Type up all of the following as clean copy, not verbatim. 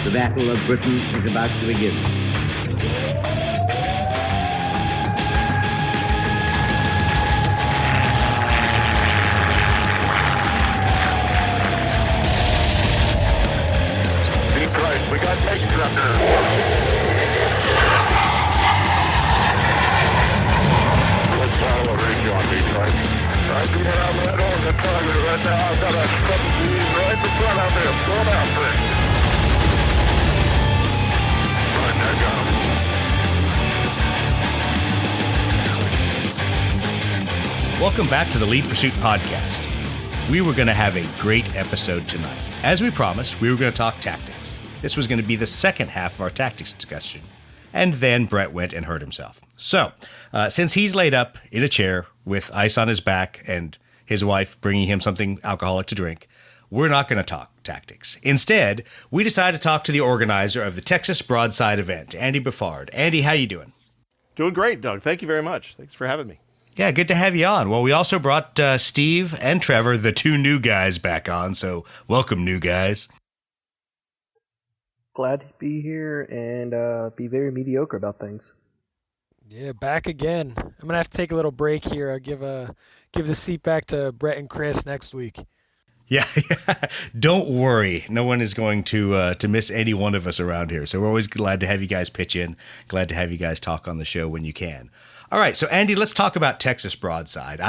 The Battle of Britain is about to begin. We got tanks up there. Let's follow a range on Detroit. I'm coming around that organ target right now. I've got a couple of these right in front of me. I'm going after it. Right, I got him. Welcome back to the Lead Pursuit Podcast. We were going to have a great episode tonight. As we promised, we were going to talk tactics. This was going to be the second half of our tactics discussion. And then Brett went and hurt himself. So, since he's laid up in a chair with ice on his back and his wife bringing him something alcoholic to drink, we're not going to talk tactics. Instead, we decided to talk to the organizer of the Texas Broadside event, Andy Bouffard. Andy, how you doing? Doing great, Doug. Thank you very much. Thanks for having me. Yeah, good to have you on. Well, we also brought Steve and Trevor, the two new guys, back on. So welcome, new guys. Glad to be here and be very mediocre about things. Yeah, back again. I'm gonna have to take a little break here. I'll give the seat back to Brett and Chris next week. Yeah, don't worry. No one is going to miss any one of us around here. So we're always glad to have you guys pitch in. Glad to have you guys talk on the show when you can. All right, so Andy, let's talk about Texas Broadside.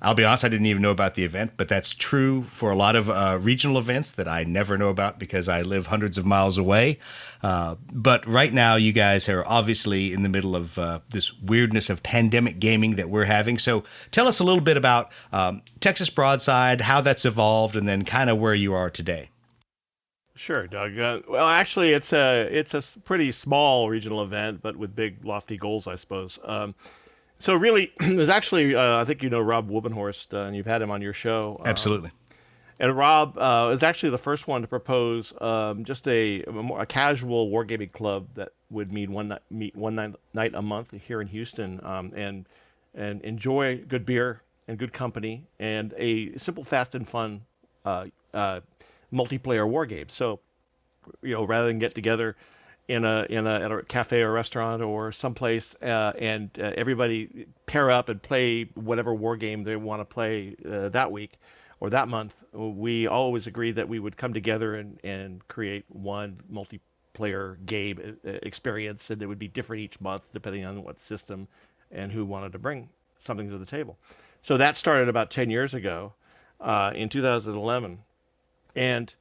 I'll be honest, I didn't even know about the event, but that's true for a lot of regional events that I never know about because I live hundreds of miles away. But right now, you guys are obviously in the middle of this weirdness of pandemic gaming that we're having. So tell us a little bit about Texas Broadside, how that's evolved, and then kind of where you are today. Sure, Doug. Well, actually, it's a pretty small regional event, but with big, lofty goals, I suppose. So really, there's actually, I think you know Rob Wubenhorst, and you've had him on your show. Absolutely. And Rob is actually the first one to propose just a casual wargaming club that would meet one night a month here in Houston, and enjoy good beer and good company and a simple, fast, and fun multiplayer war game. So, rather than get together at a cafe or restaurant or someplace and everybody pair up and play whatever war game they want to play that week or that month, we always agreed that we would come together and create one multiplayer game experience, and it would be different each month depending on what system and who wanted to bring something to the table. So that started about 10 years ago in 2011. And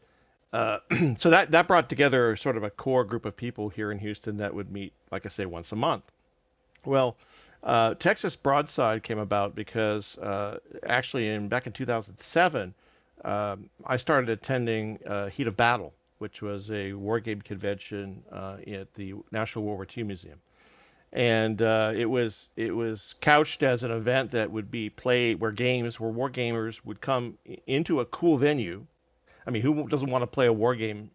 so that brought together sort of a core group of people here in Houston that would meet, like I say, once a month. Well, Texas Broadside came about because actually back in 2007, I started attending Heat of Battle, which was a wargame convention at the National World War II Museum. And it was couched as an event that would be played where war gamers would come into a cool venue. I mean, who doesn't want to play a war game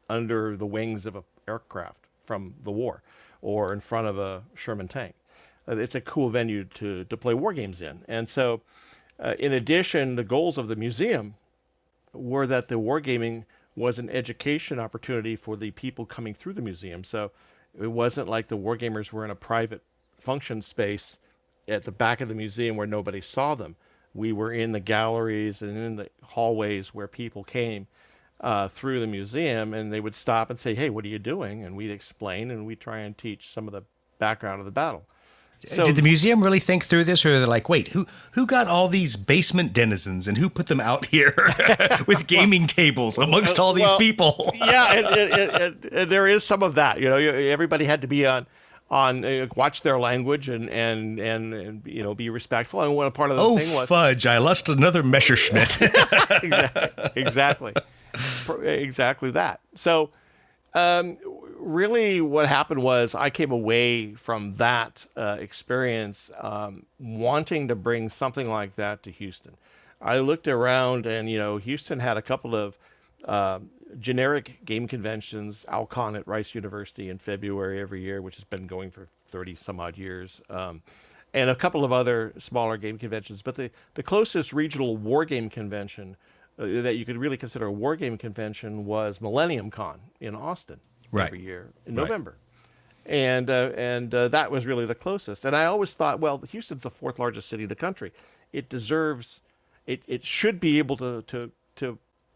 under the wings of an aircraft from the war or in front of a Sherman tank? It's a cool venue to play war games in. And so, in addition, the goals of the museum were that the wargaming was an education opportunity for the people coming through the museum. So it wasn't like the wargamers were in a private function space at the back of the museum where nobody saw them. We were in the galleries and in the hallways where people came through the museum, and they would stop and say, "Hey, what are you doing?" And we'd explain, and we'd try and teach some of the background of the battle. So, did the museum really think through this, or they're like, wait, who got all these basement denizens and who put them out here with gaming tables amongst all these people? Yeah, and there is some of that. Everybody had to be on watch their language and be respectful. And one part of the thing was, fudge! I lost another Messerschmitt. exactly that. So. Really what happened was I came away from that experience wanting to bring something like that to Houston. I looked around and, Houston had a couple of generic game conventions, Alcon at Rice University in February every year, which has been going for 30 some odd years, and a couple of other smaller game conventions. But the closest regional war game convention that you could really consider a wargame convention was Millennium Con in Austin every year in November. And that was really the closest. And I always thought, well, Houston's the fourth largest city in the country. It deserves, it should be able to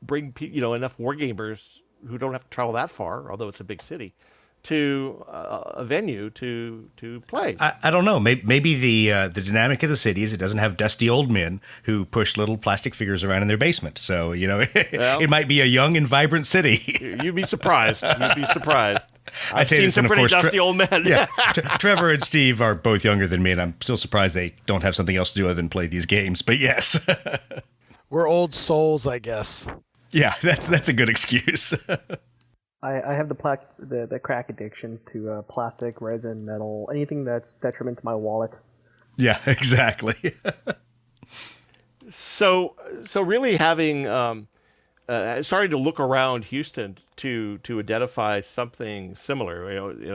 bring enough wargamers who don't have to travel that far, although it's a big city, to a venue to play. I don't know. Maybe the dynamic of the city is it doesn't have dusty old men who push little plastic figures around in their basement. So, it might be a young and vibrant city. You'd be surprised. You'd be surprised. I say seen this, some and of pretty course, dusty old men. Yeah, Trevor and Steve are both younger than me, and I'm still surprised they don't have something else to do other than play these games. But yes, We're old souls, I guess. Yeah, that's a good excuse. I have the crack addiction to plastic, resin, metal, anything that's detriment to my wallet. Yeah, exactly. So really having starting to look around Houston to identify something similar,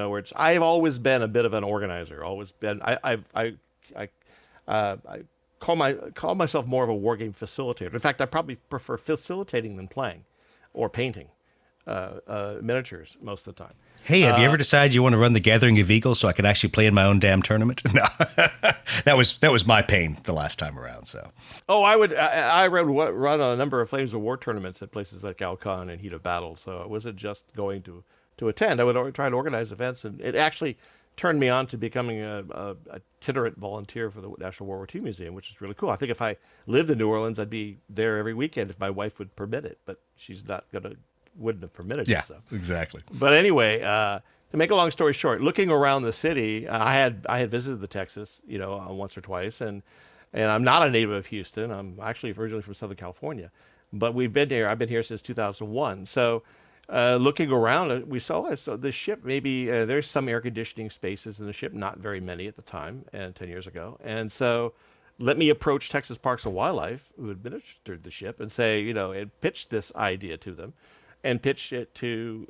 where I've always been a bit of an organizer. Always been. I call myself more of a wargame facilitator. In fact, I probably prefer facilitating than playing, or painting miniatures most of the time. Hey, have you ever decided you want to run the Gathering of Eagles so I could actually play in my own damn tournament? No, that was my pain the last time around. So. Oh, I would run a number of Flames of War tournaments at places like Alcon and Heat of Battle. So it wasn't just going to attend. I would try to organize events, and it actually turned me on to becoming a itinerant volunteer for the National World War II Museum, which is really cool. I think if I lived in New Orleans, I'd be there every weekend if my wife would permit it, but she's wouldn't have permitted it. So. Exactly. But anyway, to make a long story short, looking around the city, I had visited the Texas, once or twice, and I'm not a native of Houston. I'm actually originally from Southern California, but we've been here. I've been here since 2001. So. Looking around, we saw the ship. Maybe there's some air conditioning spaces in the ship, not very many at the time, and 10 years ago. And so, let me approach Texas Parks and Wildlife, who administered the ship, and say, and pitch this idea to them, and pitch it to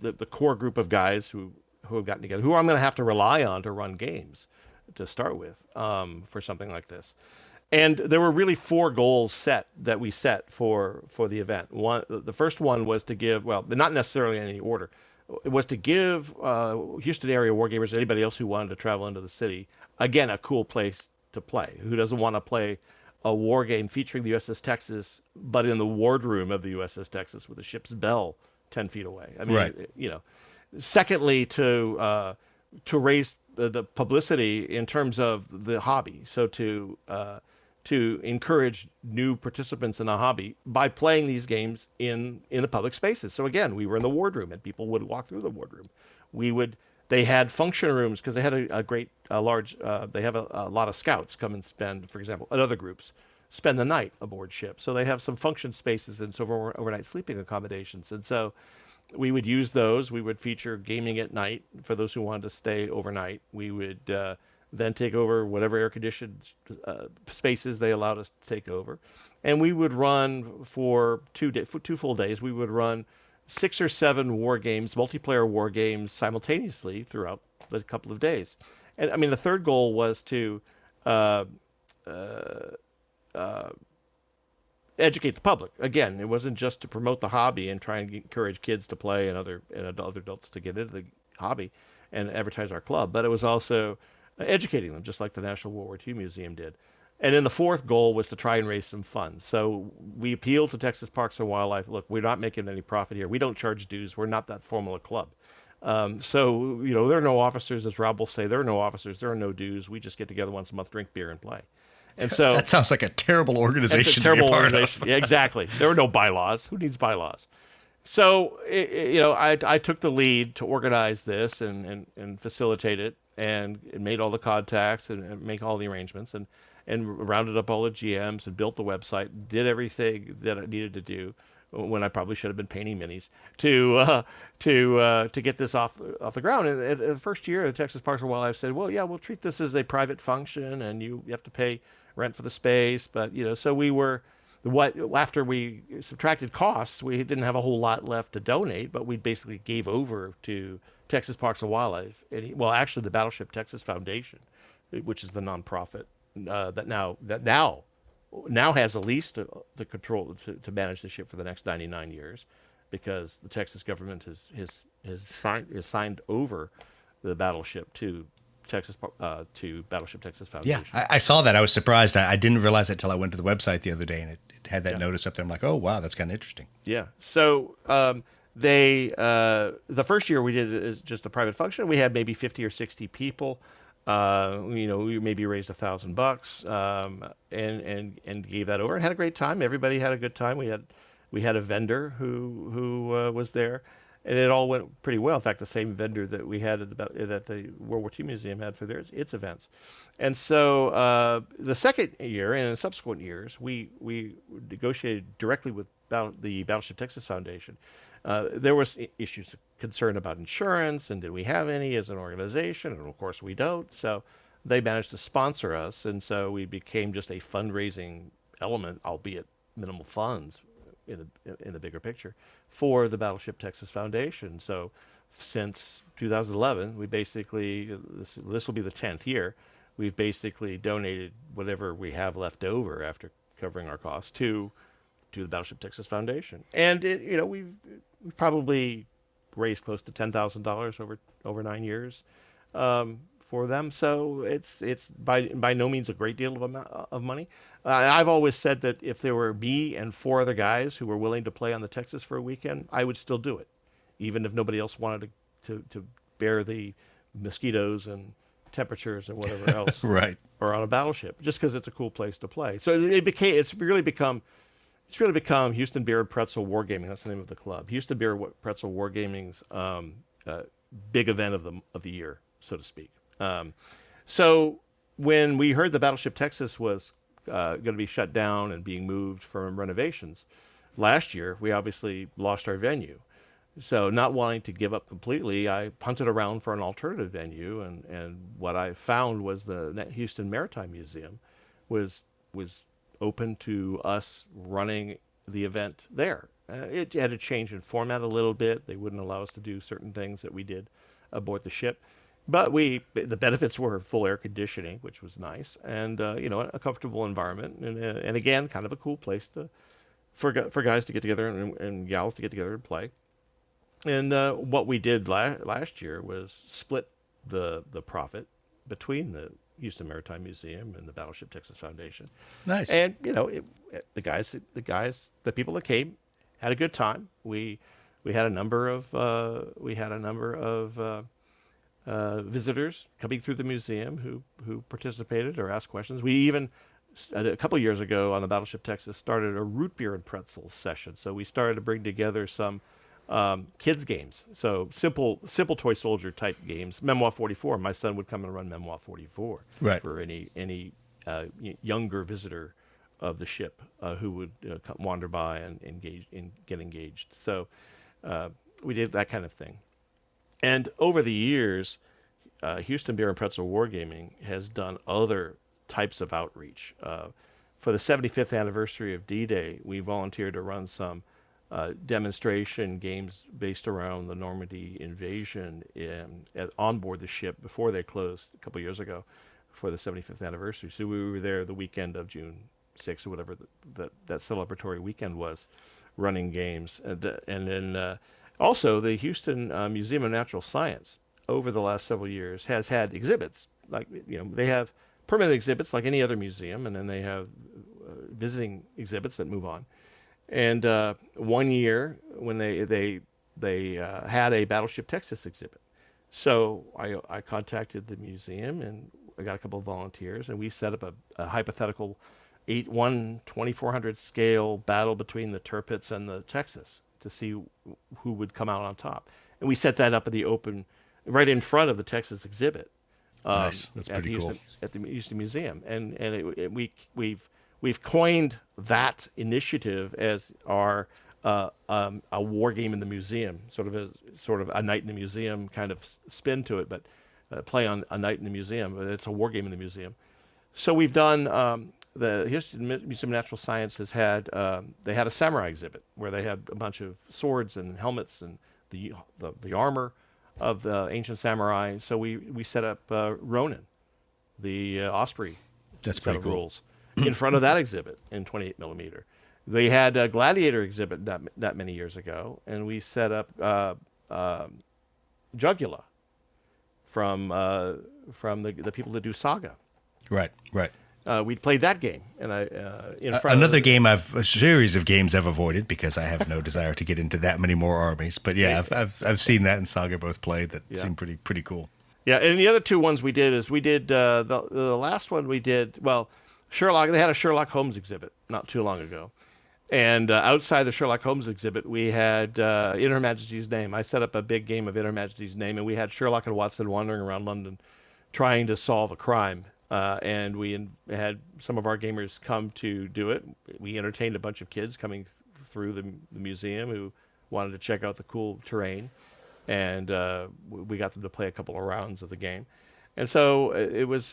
the core group of guys who have gotten together, who I'm going to have to rely on to run games to start with for something like this. And there were really 4 goals that we set for the event. The first one was to give, well, not necessarily in any order, it was to give Houston area wargamers, anybody else who wanted to travel into the city, again, a cool place to play. Who doesn't want to play a war game featuring the USS Texas, but in the wardroom of the USS Texas with the ship's bell 10 feet away? I mean, right. Secondly, to raise the publicity in terms of the hobby. So to encourage new participants in the hobby by playing these games in the public spaces. So again, we were in the wardroom and people would walk through the wardroom. They had function rooms because they had a large, they have a lot of scouts come and spend, for example, at other groups, spend the night aboard ship. So they have some function spaces and some overnight sleeping accommodations. And so we would use those. We would feature gaming at night for those who wanted to stay overnight. We would, then take over whatever air-conditioned spaces they allowed us to take over. And we would run for 2 full days. We would run 6 or 7 war games, multiplayer war games, simultaneously throughout the couple of days. And I mean, the third goal was to educate the public. Again, it wasn't just to promote the hobby and try and encourage kids to play and other adults to get into the hobby and advertise our club, but it was also educating them, just like the National World War II Museum did. And then the fourth goal was to try and raise some funds. So we appealed to Texas Parks and Wildlife. Look, we're not making any profit here. We don't charge dues. We're not that formal a club. So, there are no officers, as Rob will say. There are no officers. There are no dues. We just get together once a month, drink beer, and play. And so that sounds like a terrible organization. It's a terrible to be a part organization. of. Yeah, exactly. There were no bylaws. Who needs bylaws? So, I took the lead to organize this and facilitate it, and made all the contacts and make all the arrangements and rounded up all the GMs and built the website, did everything that I needed to do when I probably should have been painting minis to get this off the ground. And the first year, the Texas Parks and Wildlife said, well, yeah, we'll treat this as a private function and you have to pay rent for the space. But, so we were, after we subtracted costs, we didn't have a whole lot left to donate, but we basically gave over to Texas Parks and Wildlife, actually the Battleship Texas Foundation, which is the nonprofit that now now has a lease the control to manage the ship for the next 99 years, because the Texas government has signed over the battleship to Battleship Texas Yeah, Foundation. I saw that. I was surprised. I didn't realize it till I went to the website the other day, and it had that notice up there. I'm like, oh wow, that's kind of interesting. Yeah. So the first year we did it as just a private function. We had maybe 50 or 60 people. We maybe raised $1,000 and gave that over and had a great time. Everybody had a good time. We had a vendor who was there, and it all went pretty well. In fact, the same vendor that we had that the World War II Museum had for its events. And so the second year and in subsequent years, we negotiated directly with the Battleship Texas Foundation. There was issues of concern about insurance, and did we have any as an organization? And of course we don't. So they managed to sponsor us, and so we became just a fundraising element, albeit minimal funds in the bigger picture, for the Battleship Texas Foundation. So since 2011, we basically, this will be the 10th year, we've basically donated whatever we have left over after covering our costs to the Battleship Texas Foundation. And we've probably raised close to $10,000 over 9 years for them. So it's by no means a great deal of money. I've always said that if there were me and 4 other guys who were willing to play on the Texas for a weekend, I would still do it, even if nobody else wanted to bear the mosquitoes and temperatures and whatever else Right. or on a battleship, just because it's a cool place to play. So it's really become Houston Beer and Pretzel Wargaming. That's the name of the club. Houston Beer Pretzel Wargaming's big event of the year, so to speak. So when we heard the Battleship Texas was going to be shut down and being moved from renovations last year, we obviously lost our venue. So not wanting to give up completely, I punted around for an alternative venue, and what I found was the Houston Maritime Museum was open to us running the event there. It had to change in format a little bit. They wouldn't allow us to do certain things that we did aboard the ship, but the benefits were full air conditioning, which was nice, and a comfortable environment, and again, kind of a cool place for guys to get together and gals to get together and play. And what we did last year was split the profit between the Houston Maritime Museum and the Battleship Texas Foundation. Nice. And the people that came had a good time. We had a number of visitors coming through the museum who participated or asked questions. We even a couple of years ago on the Battleship Texas started a root beer and pretzels session. So we started to bring together some kids games, so simple toy soldier type games. Memoir 44. My son would come and run Memoir 44 right. for any younger visitor of the ship who would wander by and get engaged. So we did that kind of thing. And over the years, Houston Beer and Pretzel Wargaming has done other types of outreach. For the 75th anniversary of D-Day, we volunteered to run some demonstration games based around the Normandy invasion on board the ship before they closed a couple years ago for the 75th anniversary. So we were there the weekend of June 6th or whatever that celebratory weekend was, running games. And then also the Houston Museum of Natural Science over the last several years has had exhibits. Like, they have permanent exhibits like any other museum, and then they have visiting exhibits that move on. And 1 year when they had a Battleship Texas exhibit, so I contacted the museum and I got a couple of volunteers, and we set up a hypothetical 2400 scale battle between the Tirpitz and the Texas to see who would come out on top. And we set that up at the open, right in front of the Texas exhibit. Nice. That's pretty cool. At the Houston Museum, and we've coined that initiative as our a war game in the museum, sort of a night in the museum kind of spin to it, but play on a night in the museum, but it's a war game in the museum. So we've done the Houston Museum of Natural Science has had they had a samurai exhibit where they had a bunch of swords and helmets and the armor of the ancient samurai. So we set up Ronin, the Osprey. That's set pretty of cool. rules. in front of that exhibit in 28 millimeter. They had a Gladiator exhibit that many years ago, and we set up Jugula from the people that do Saga. Right. We played that game, and in front Another of game a series of games I've avoided because I have no desire to get into that many more armies. But yeah, I've seen that and Saga both played. That seemed pretty cool. Yeah, and the other two ones we did the last one we did. Well, Sherlock. They had a Sherlock Holmes exhibit not too long ago, and outside the Sherlock Holmes exhibit, we had In Her Majesty's Name. I set up a big game of In Her Majesty's Name, and we had Sherlock and Watson wandering around London, trying to solve a crime. And we had some of our gamers come to do it. We entertained a bunch of kids coming through the museum who wanted to check out the cool terrain, and we got them to play a couple of rounds of the game. And so it was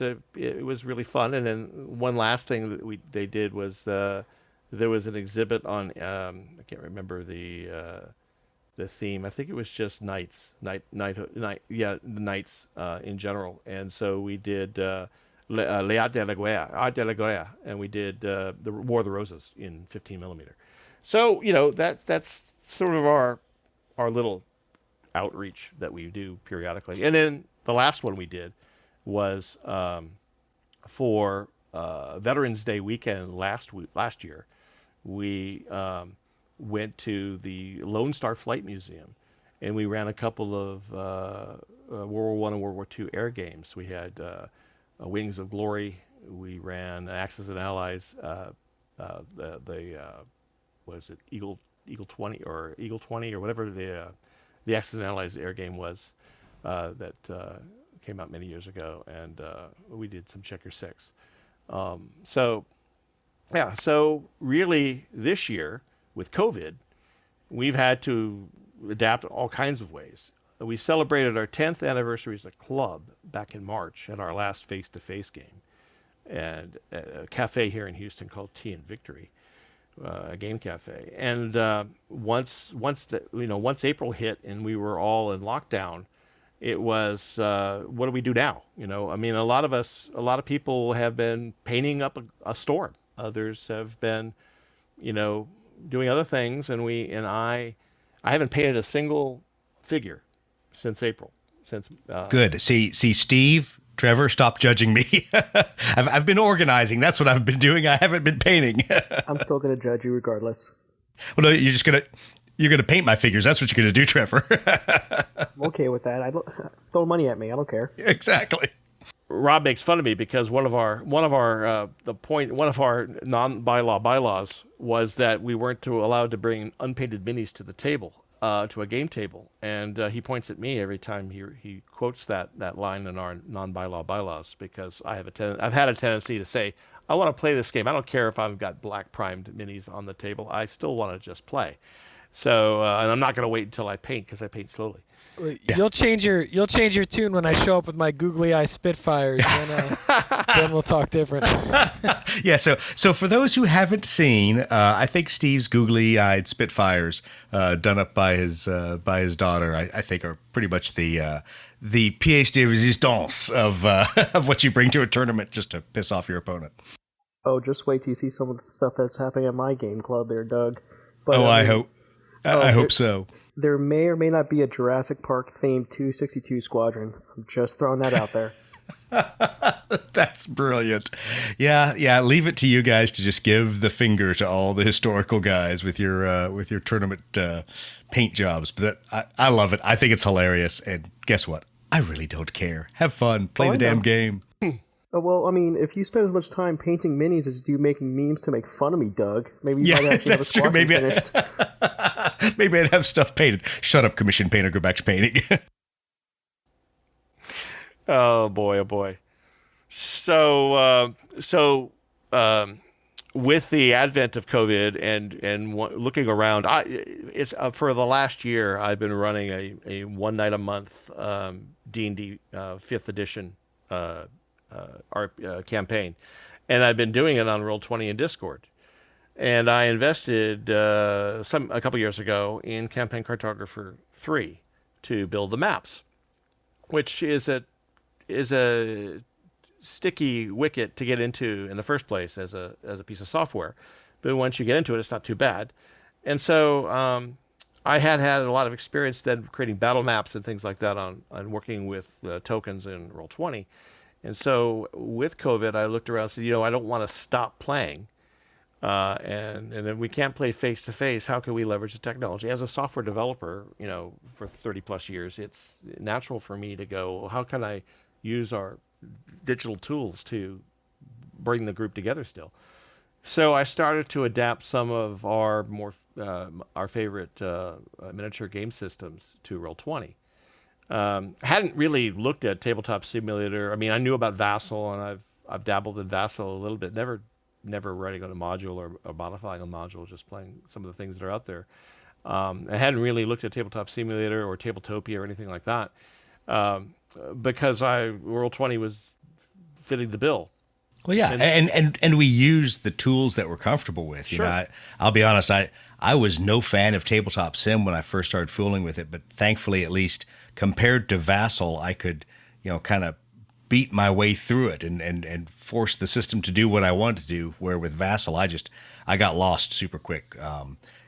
really fun. And then one last thing that they did was there was an exhibit on I can't remember the theme. I think it was just knights, the knights in general. And so we did. Art de la Guerre, and we did the War of the Roses in 15 millimeter. So that's sort of our little outreach that we do periodically. And then the last one we did was for Veterans Day weekend last year. We went to the Lone Star Flight Museum, and we ran a couple of World War I and World War II air games. We had Wings of Glory. We ran Axis and Allies. Was it Eagle 20 or Eagle 20 or whatever the Axis and Allies air game was that came out many years ago, and we did some Checker 6. So really this year with COVID, we've had to adapt all kinds of ways. We celebrated our 10th anniversary as a club back in March at our last face-to-face game, and a cafe here in Houston called Tea and Victory, a game cafe. And once April hit and we were all in lockdown, it was what do we do now? I mean, a lot of people have been painting up a store. Others have been, doing other things, and I haven't painted a single figure since April. Good. See, Steve, Trevor, stop judging me. I've been organizing. That's what I've been doing. I haven't been painting. I'm still going to judge you regardless. Well, no, you're gonna paint my figures. That's what you're gonna do, Trevor. I'm okay with that. Throw money at me. I don't care. Exactly. Rob makes fun of me because one of our non-bylaw bylaws was that we weren't allowed to bring unpainted minis to the table. To a game table, and he points at me every time he quotes that line in our non-bylaw bylaws, because I've had a tendency to say, I want to play this game. I don't care if I've got black primed minis on the table. I still want to just play. So and I'm not going to wait until I paint, because I paint slowly. Yeah. You'll change your tune when I show up with my googly eye Spitfires. Then we'll talk different. Yeah. So for those who haven't seen, I think Steve's googly eyed Spitfires, done up by his daughter, I think are pretty much the pièce de résistance of what you bring to a tournament just to piss off your opponent. Oh, just wait till you see some of the stuff that's happening at my game club there, Doug. But, I hope so. There may or may not be a Jurassic Park themed 262 squadron. I'm just throwing that out there. That's brilliant. Yeah. Leave it to you guys to just give the finger to all the historical guys with your tournament paint jobs. But I love it. I think it's hilarious. And guess what? I really don't care. Have fun. Play the damn game. Well, I mean, if you spend as much time painting minis as you do making memes to make fun of me, Doug, maybe you might actually have a squadron finished. Maybe I'd have stuff painted. Shut up, commission painter. Go back to painting. Oh boy. So with the advent of COVID and looking around, it's for the last year I've been running a one night a month D&D 5th edition campaign, and I've been doing it on Roll20 and Discord. And I invested a couple years ago in Campaign Cartographer 3 to build the maps, which is a sticky wicket to get into in the first place as a piece of software, but once you get into it, it's not too bad. And so I had a lot of experience then creating battle maps and things like that on working with tokens in Roll20. And so with COVID, I looked around and said, I don't want to stop playing. And if we can't play face to face, how can we leverage the technology? As a software developer, for 30 plus years, it's natural for me to go, well, how can I use our digital tools to bring the group together still? So I started to adapt some of our our favorite miniature game systems to Roll20. Hadn't really looked at Tabletop Simulator. I mean, I knew about Vassal, and I've dabbled in Vassal a little bit. Never writing on a module or modifying a module, just playing some of the things that are out there. I hadn't really looked at Tabletop Simulator or Tabletopia or anything like that because Roll20 was fitting the bill. Well, yeah, and we use the tools that we're comfortable with. Sure. I'll be honest, I was no fan of Tabletop Sim when I first started fooling with it, but thankfully, at least compared to Vassal, I could, kind of beat my way through it and force the system to do what I wanted to do. Where with Vassal, I got lost super quick.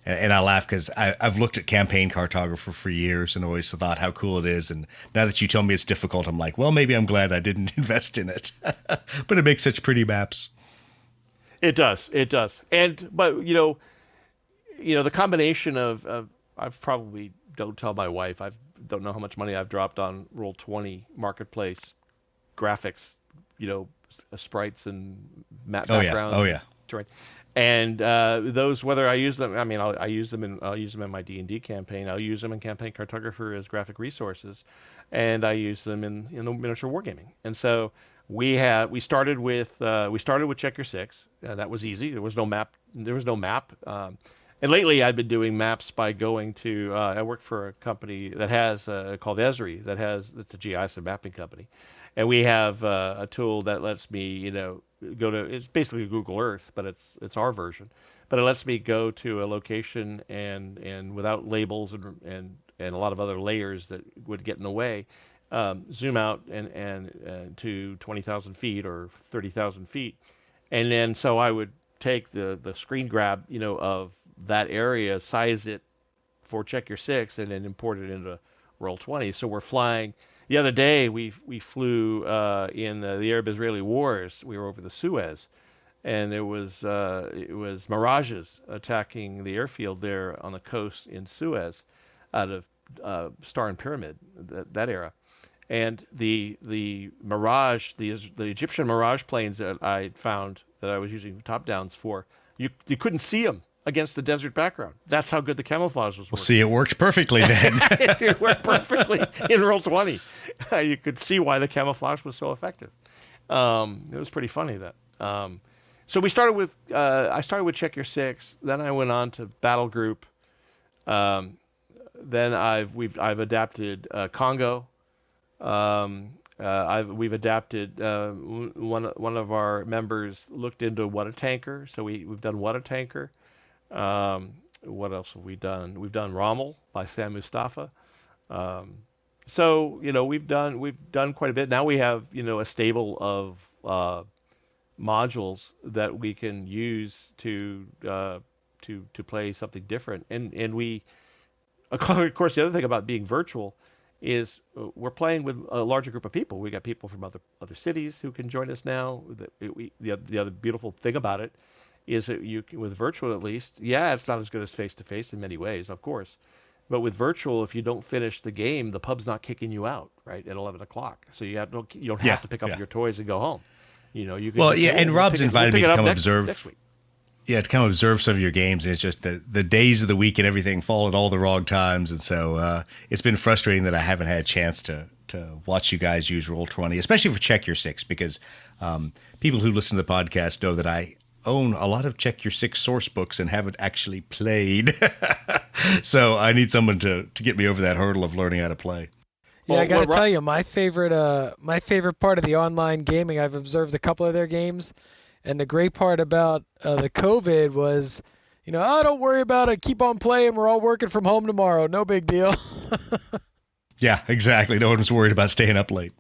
And I laugh because I've looked at Campaign Cartographer for years and always thought how cool it is. And now that you tell me it's difficult, I'm like, well, maybe I'm glad I didn't invest in it. But it makes such pretty maps. It does. But the combination of I've probably, don't tell my wife, I don't know how much money I've dropped on Roll20 marketplace graphics, sprites and map backgrounds. Oh yeah. Terrain. And those, whether I use them, I'll use them in my D&D campaign. I'll use them in Campaign Cartographer as graphic resources, and I use them in the miniature wargaming. And so we started with Check Your Six. That was easy. There was no map. And lately, I've been doing maps by going to. I work for a company that has called Esri. It's a GIS mapping company, and we have a tool that lets me, go to. It's basically Google Earth, but it's our version. But it lets me go to a location and without labels and a lot of other layers that would get in the way, zoom out and to 20,000 feet or 30,000 feet, and then so I would take the screen grab, of that area, size it for Check Your Six, and then import it into Roll20. So we're flying. The other day we flew in the Arab-Israeli wars. We were over the Suez, and it was mirages attacking the airfield there on the coast in Suez, out of Star and Pyramid, that era. And the Mirage, the Egyptian Mirage planes that I found that I was using top downs for, you couldn't see them against the desert background. That's how good the camouflage was working. Well, see, it worked perfectly then. It worked perfectly in Roll20. You could see why the camouflage was so effective. It was pretty funny that. So we started with I started with Check Your Six. Then I went on to Battle Group. Then I've adapted Congo. We've adapted. One of our members looked into What a Tanker, so we've done What a Tanker. What else have we done? We've done Rommel by Sam Mustafa. So we've done quite a bit. Now we have a stable of modules that we can use to play something different. And we, of course, the other thing about being virtual is we're playing with a larger group of people. We got people from other cities who can join us now. The other beautiful thing about it is that with virtual, at least, it's not as good as face-to-face in many ways, of course. But with virtual, if you don't finish the game, the pub's not kicking you out, right, at 11 o'clock. So you don't have to pick up your toys and go home. You can and Rob's invited me to come observe. Next week. Yeah, to come observe some of your games, and it's just the days of the week and everything fall at all the wrong times, and so it's been frustrating that I haven't had a chance to watch you guys use Roll20, especially for Check Your Six, because people who listen to the podcast know that I own a lot of Check Your Six source books and haven't actually played. So I need someone to get me over that hurdle of learning how to play. Yeah, I got to tell you, my favorite part of the online gaming, I've observed a couple of their games, and the great part about the COVID was, don't worry about it, keep on playing, we're all working from home tomorrow, no big deal. Yeah, exactly. No one was worried about staying up late.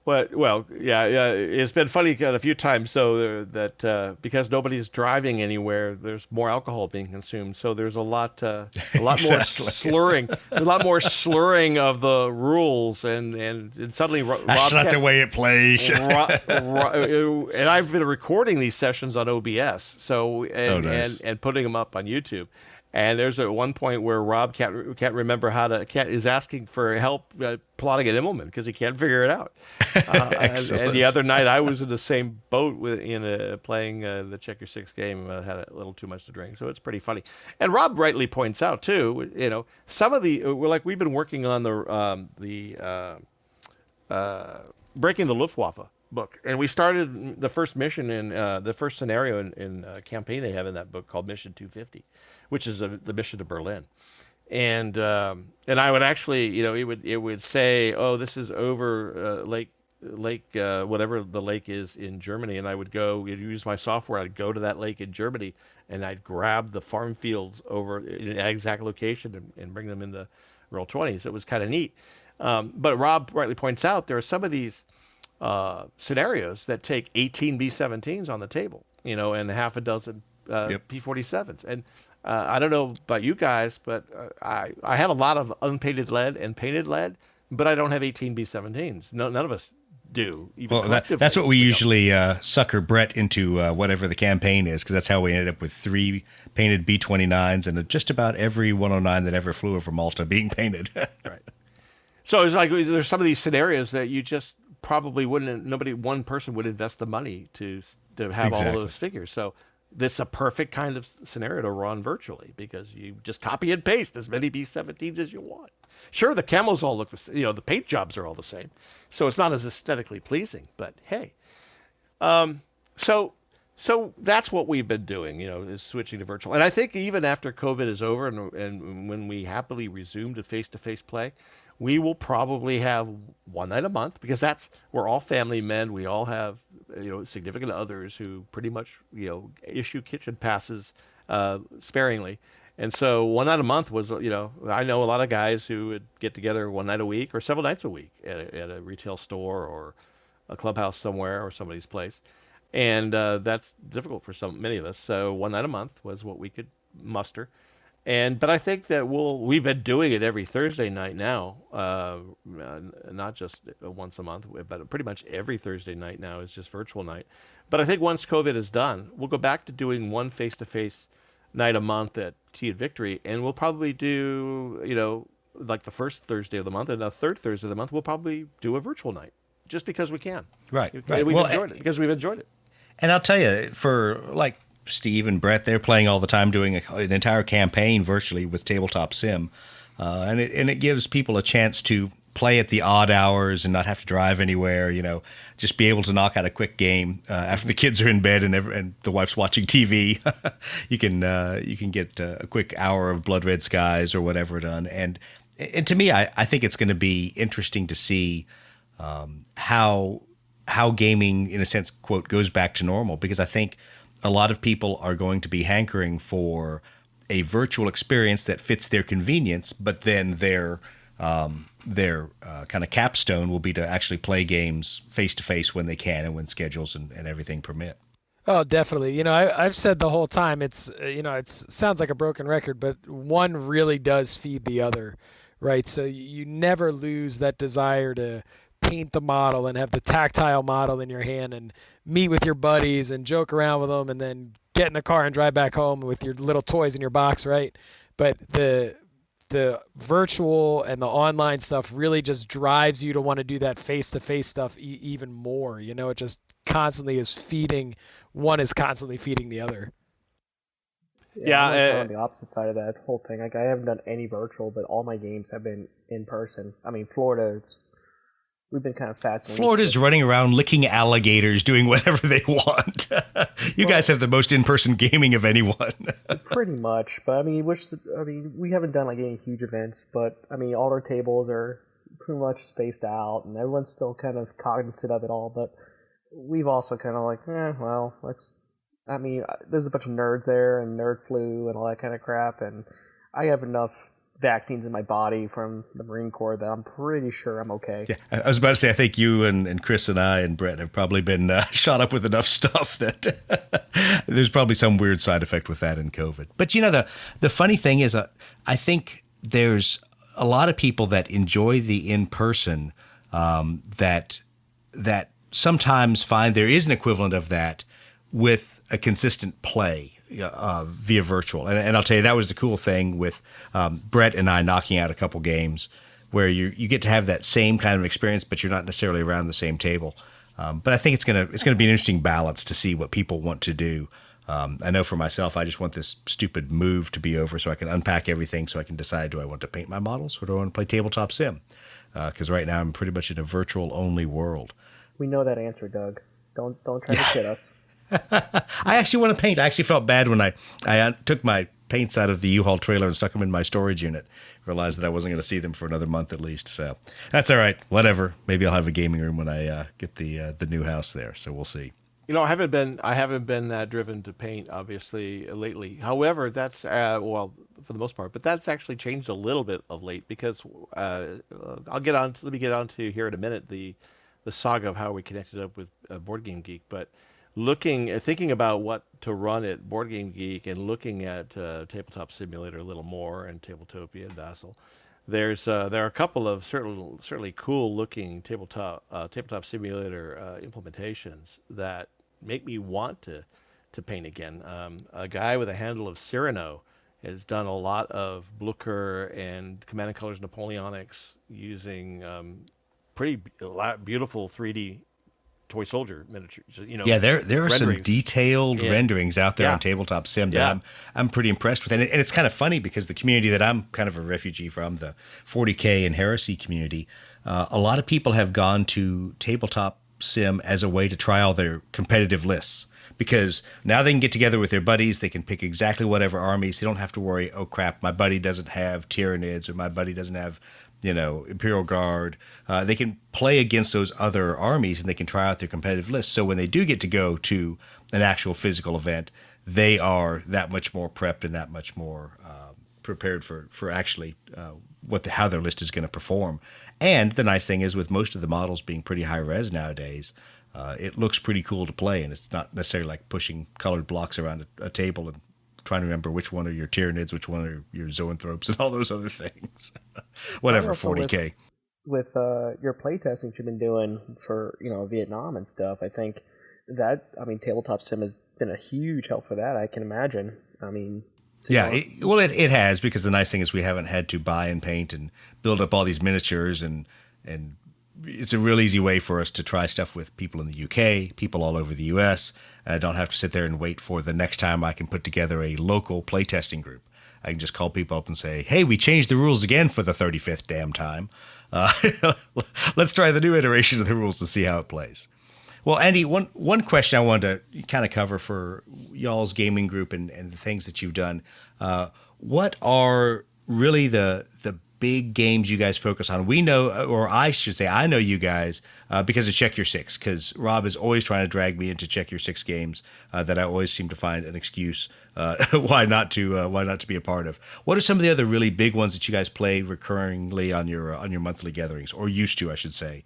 Yeah. It's been funny a few times though that because nobody's driving anywhere, there's more alcohol being consumed. So there's a lot more slurring, a lot more slurring of the rules, and suddenly That's not the way it plays. and I've been recording these sessions on OBS, so nice. and putting them up on YouTube. And there's at one point where Rob can't remember is asking for help plotting an Immelman because he can't figure it out. And the other night I was in the same boat playing the Check Your Six game. Had a little too much to drink, so it's pretty funny. And Rob rightly points out too, some of we've been working on the Breaking the Luftwaffe book, and we started the first mission in the first scenario in campaign they have in that book called Mission 250, which is the mission to Berlin. And I would actually, it would say, oh, this is over lake whatever the lake is in Germany, and I would go use my software. I'd go to that lake in Germany, and I'd grab the farm fields over in that exact location and bring them into Roll20s. It was kind of neat. But Rob rightly points out there are some of these scenarios that take 18 B-17s on the table, and half a dozen P-47s. And I don't know about you guys, but I have a lot of unpainted lead and painted lead, but I don't have 18 B-17s. None of us do. That's what we usually sucker Brett into whatever the campaign is, because that's how we ended up with 3 painted B-29s and just about every 109 that ever flew over Malta being painted. Right. So it's like there's some of these scenarios that you just probably one person would invest the money to have all of those figures. So this is a perfect kind of scenario to run virtually because you just copy and paste as many B-17s as you want. Sure, the camos all look the same, the paint jobs are all the same, so it's not as aesthetically pleasing. But hey, so that's what we've been doing, is switching to virtual. And I think even after COVID is over and when we happily resume to face-to-face play, we will probably have one night a month because we're all family men. We all have, significant others who pretty much, issue kitchen passes sparingly. And so one night a month was, I know a lot of guys who would get together one night a week or several nights a week at a retail store or a clubhouse somewhere or somebody's place. And that's difficult for many of us. So one night a month was what we could muster. But I think that we've been doing it every Thursday night now, not just once a month, but pretty much every Thursday night now is just virtual night. But I think once COVID is done, we'll go back to doing one face-to-face night a month at Tea and Victory, and we'll probably do, like the first Thursday of the month, and the third Thursday of the month, we'll probably do a virtual night, just because we can. Right. We've enjoyed it, because we've enjoyed it. And I'll tell you, for like Steve and Brett, they're playing all the time, doing an entire campaign virtually with Tabletop Sim, and it gives people a chance to play at the odd hours and not have to drive anywhere. Just be able to knock out a quick game after the kids are in bed and the wife's watching TV. you can get a quick hour of Blood Red Skies or whatever done. And to me, I think it's going to be interesting to see how gaming, in a sense, quote, goes back to normal, because I think a lot of people are going to be hankering for a virtual experience that fits their convenience, but then their kind of capstone will be to actually play games face-to-face when they can and when schedules and everything permit. Oh, definitely. I've said the whole time, it sounds like a broken record, but one really does feed the other, right? So you never lose that desire to paint the model and have the tactile model in your hand and meet with your buddies and joke around with them and then get in the car and drive back home with your little toys in your box, right? But the virtual and the online stuff really just drives you to want to do that face-to-face stuff even more. It just constantly is feeding the other. Yeah, I'm on the opposite side of that whole thing. Like, I haven't done any virtual, but all my games have been in person. I mean, Florida, we've been kind of fascinated. Florida's running around licking alligators, doing whatever they want. You guys have the most in-person gaming of anyone. Pretty much, but we haven't done like any huge events, but all our tables are pretty much spaced out, and everyone's still kind of cognizant of it all. But we've also kind of like, there's a bunch of nerds there and nerd flu and all that kind of crap, and I have enough vaccines in my body from the Marine Corps that I'm pretty sure I'm okay. Yeah, I was about to say, I think you and Chris and I and Brett have probably been shot up with enough stuff that there's probably some weird side effect with that in COVID. But, you know, the funny thing is, I think there's a lot of people that enjoy the in-person that sometimes find there is an equivalent of that with a consistent play via virtual. And I'll tell you, that was the cool thing with Brett and I knocking out a couple games where you get to have that same kind of experience, but you're not necessarily around the same table. But I think it's gonna be an interesting balance to see what people want to do. I know for myself, I just want this stupid move to be over so I can unpack everything so I can decide, do I want to paint my models or do I want to play tabletop sim? Because right now I'm pretty much in a virtual-only world. We know that answer, Doug. Don't try to kid us. I actually want to paint. I actually felt bad when I took my paints out of the U-Haul trailer and stuck them in my storage unit. Realized that I wasn't going to see them for another month at least. So that's all right. Whatever. Maybe I'll have a gaming room when I get the new house there. So we'll see. You know, I haven't been that driven to paint, obviously, lately. However, that's well, for the most part, but that's actually changed a little bit of late because let me get on to here in a minute the saga of how we connected up with Boardgame Geek. But thinking about what to run at Boardgame Geek and looking at Tabletop Simulator a little more and Tabletopia and Dazzle, there are a couple of certainly cool looking tabletop simulator implementations that make me want to paint again. A guy with a handle of Cyrano has done a lot of Blucher and Command and Colors Napoleonics using pretty beautiful 3D toy soldier miniatures. You know, yeah, there are some detailed renderings out there Yeah. on Tabletop Sim Yeah. that I'm pretty impressed with. And it's kind of funny because the community that I'm kind of a refugee from, the 40K and Heresy community, a lot of people have gone to Tabletop Sim as a way to try all their competitive lists. Because now they can get together with their buddies. They can pick exactly whatever armies. They don't have to worry, oh, crap, my buddy doesn't have Tyranids or my buddy doesn't have, Imperial Guard. They can play against those other armies and they can try out their competitive lists. So when they do get to go to an actual physical event, they are that much more prepped and that much more prepared for actually how their list is going to perform. And the nice thing is with most of the models being pretty high res nowadays, it looks pretty cool to play, and it's not necessarily like pushing colored blocks around a table and trying to remember which one are your Tyranids, which one are your Zoanthropes, and all those other things. Whatever, Also 40K. With your playtesting you've been doing for Vietnam and stuff, I think Tabletop Sim has been a huge help for that. I can imagine. Yeah, it has, because the nice thing is we haven't had to buy and paint and build up all these miniatures, and it's a real easy way for us to try stuff with people in the UK, people all over the US. I don't have to sit there and wait for the next time I can put together a local playtesting group. I can just call people up and say, hey, we changed the rules again for the 35th damn time. Let's try the new iteration of the rules to see how it plays. Well, Andy, one question I wanted to kind of cover for y'all's gaming group and the things that you've done. What are really the big games you guys focus on? We know, or I should say, I know you guys because of Check Your Six, because Rob is always trying to drag me into Check Your Six games that I always seem to find an excuse why not to be a part of. What are some of the other really big ones that you guys play recurringly on your monthly gatherings, or used to, I should say,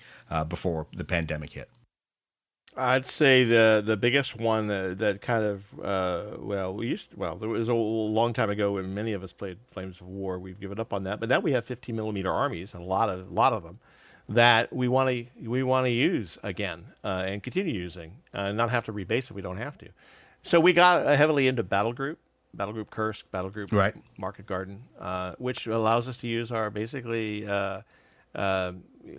before the pandemic hit? I'd say the biggest one that kind of there was a long time ago when many of us played Flames of War. We've given up on that, but now we have 15 millimeter armies, and a lot of them that we want to use again and continue using, and not have to rebase if we don't have to. So we got heavily into Battle Group Kursk, Battle Group right. Market Garden, which allows us to use our basically.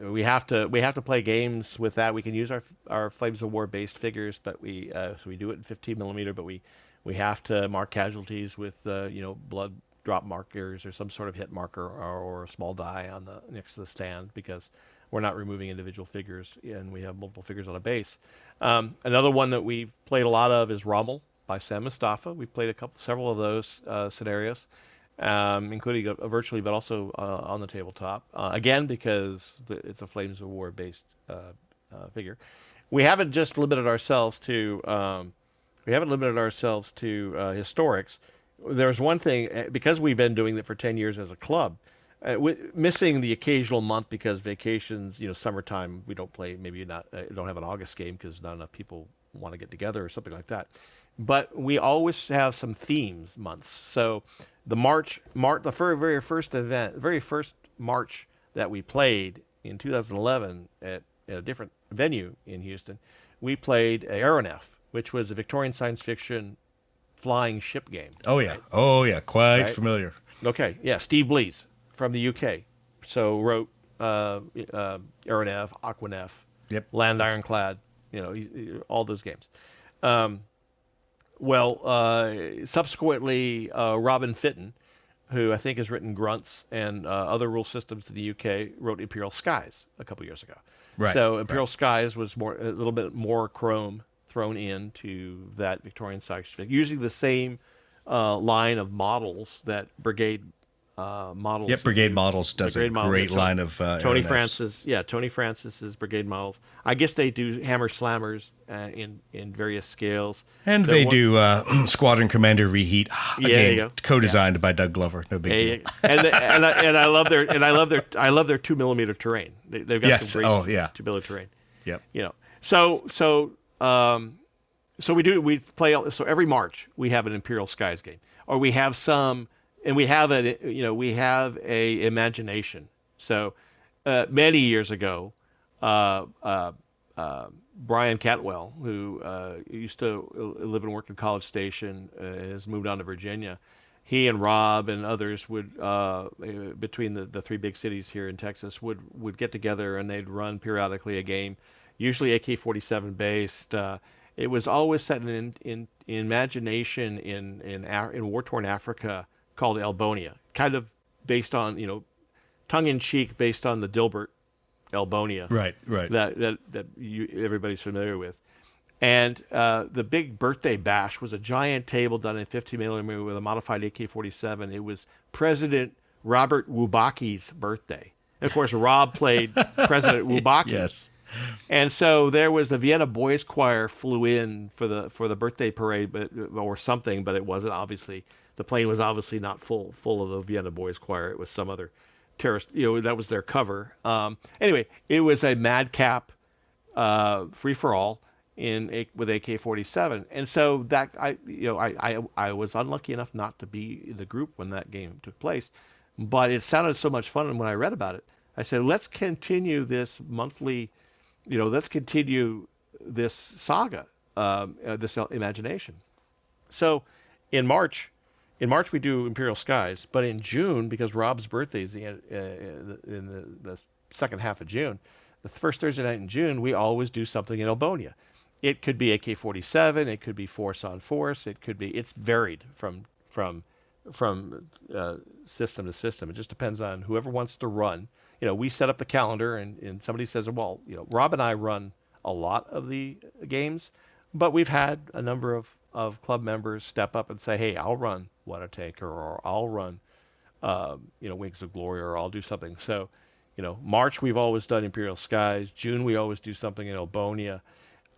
We have to play games with that. We can use our Flames of War based figures, but we do it in 15 millimeter. But we have to mark casualties with blood drop markers or some sort of hit marker or a small die on the next to the stand, because we're not removing individual figures and we have multiple figures on a base. Another one that we've played a lot of is Rommel by Sam Mustafa. We've played several of those scenarios. Including virtually, but also on the tabletop. Again, because it's a Flames of War based figure. We haven't just limited ourselves to historics. there's one thing, because we've been doing it for 10 years as a club, missing the occasional month because vacations, summertime, we don't play, maybe not, don't have an August game because not enough people want to get together or something like that. But we always have some themes months. So the the very first March that we played in 2011 at a different venue in Houston, we played Aeronef, which was a Victorian science fiction flying ship game. Oh yeah, quite familiar. Okay, yeah, Steve Blease from the UK, so wrote Aeronef, Aquanef, Land Ironclad, all those games. Subsequently, Robin Fitton, who I think has written Grunts and other rule systems in the UK, wrote Imperial Skies a couple years ago. Right. So Imperial Skies was a little bit more Chrome thrown into that Victorian science fiction, using the same line of models that Brigade models. Yep, Brigade Models does a great line of Tony RMFs. Francis. Yeah, Tony Francis's Brigade Models. I guess they do Hammer Slammers in various scales. And they do Squadron Commander Reheat. Again, co-designed by Doug Glover. No big deal. And I love their 2mm terrain. They've got some great 2mm terrain. Yep. So we play. So every March we have an Imperial Skies game, or we have some. And we have a imagination. So many years ago, Brian Catwell, who used to live and work in College Station, has moved on to Virginia. He and Rob and others would, between the three big cities here in Texas, would get together and they'd run periodically a game, usually AK-47 based. It was always set in imagination in war-torn Africa, called Albonia, kind of based on, tongue-in-cheek based on the Dilbert Albonia. Right. That everybody's familiar with. And the big birthday bash was a giant table done in 50mm with a modified AK-47. It was President Robert Wubaki's birthday. And of course, Rob played President Wubaki. Yes. And so there was the Vienna Boys Choir flew in for the birthday parade, or something, but it wasn't obviously. The plane was obviously not full of the Vienna Boys Choir. It was some other terrorist. That was their cover. Anyway, it was a madcap free for all with AK-47, and so that I was unlucky enough not to be in the group when that game took place, but it sounded so much fun. And when I read about it, I said, let's continue this monthly. Let's continue this saga, this imagination. So in March we do Imperial Skies, but in June, because Rob's birthday is in the second half of June, the first Thursday night in June, we always do something in Albonia. It could be AK-47, it could be Force on Force, it's varied from system to system. It just depends on whoever wants to run. We set up the calendar, and somebody says, well, Rob and I run a lot of the games, but we've had a number of club members step up and say, hey, I'll run Water Tanker, or I'll run, Wings of Glory, or I'll do something. So, March we've always done Imperial Skies. June we always do something in Albonia.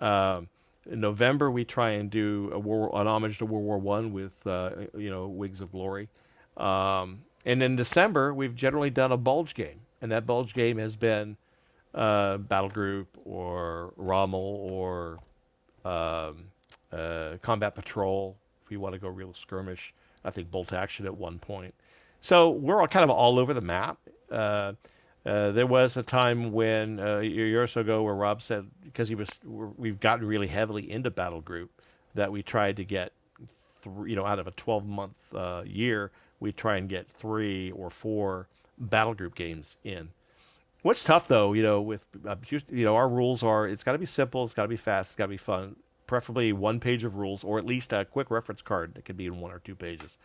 In November we try and do an homage to World War I with, Wings of Glory. And in December we've generally done a bulge game, and that bulge game has been Battle Group or Rommel or Combat Patrol, if you want to go real skirmish. I think Bolt Action at one point. So we're all kind of all over the map. There was a time when a year or so ago where Rob said, because we've gotten really heavily into Battle Group, that we tried to get, out of a 12-month year, we try and get 3 or 4 Battle Group games in. What's tough though, with our rules are, it's got to be simple, it's got to be fast, it's got to be fun. Preferably 1 page of rules, or at least a quick reference card that could be in 1 or 2 pages,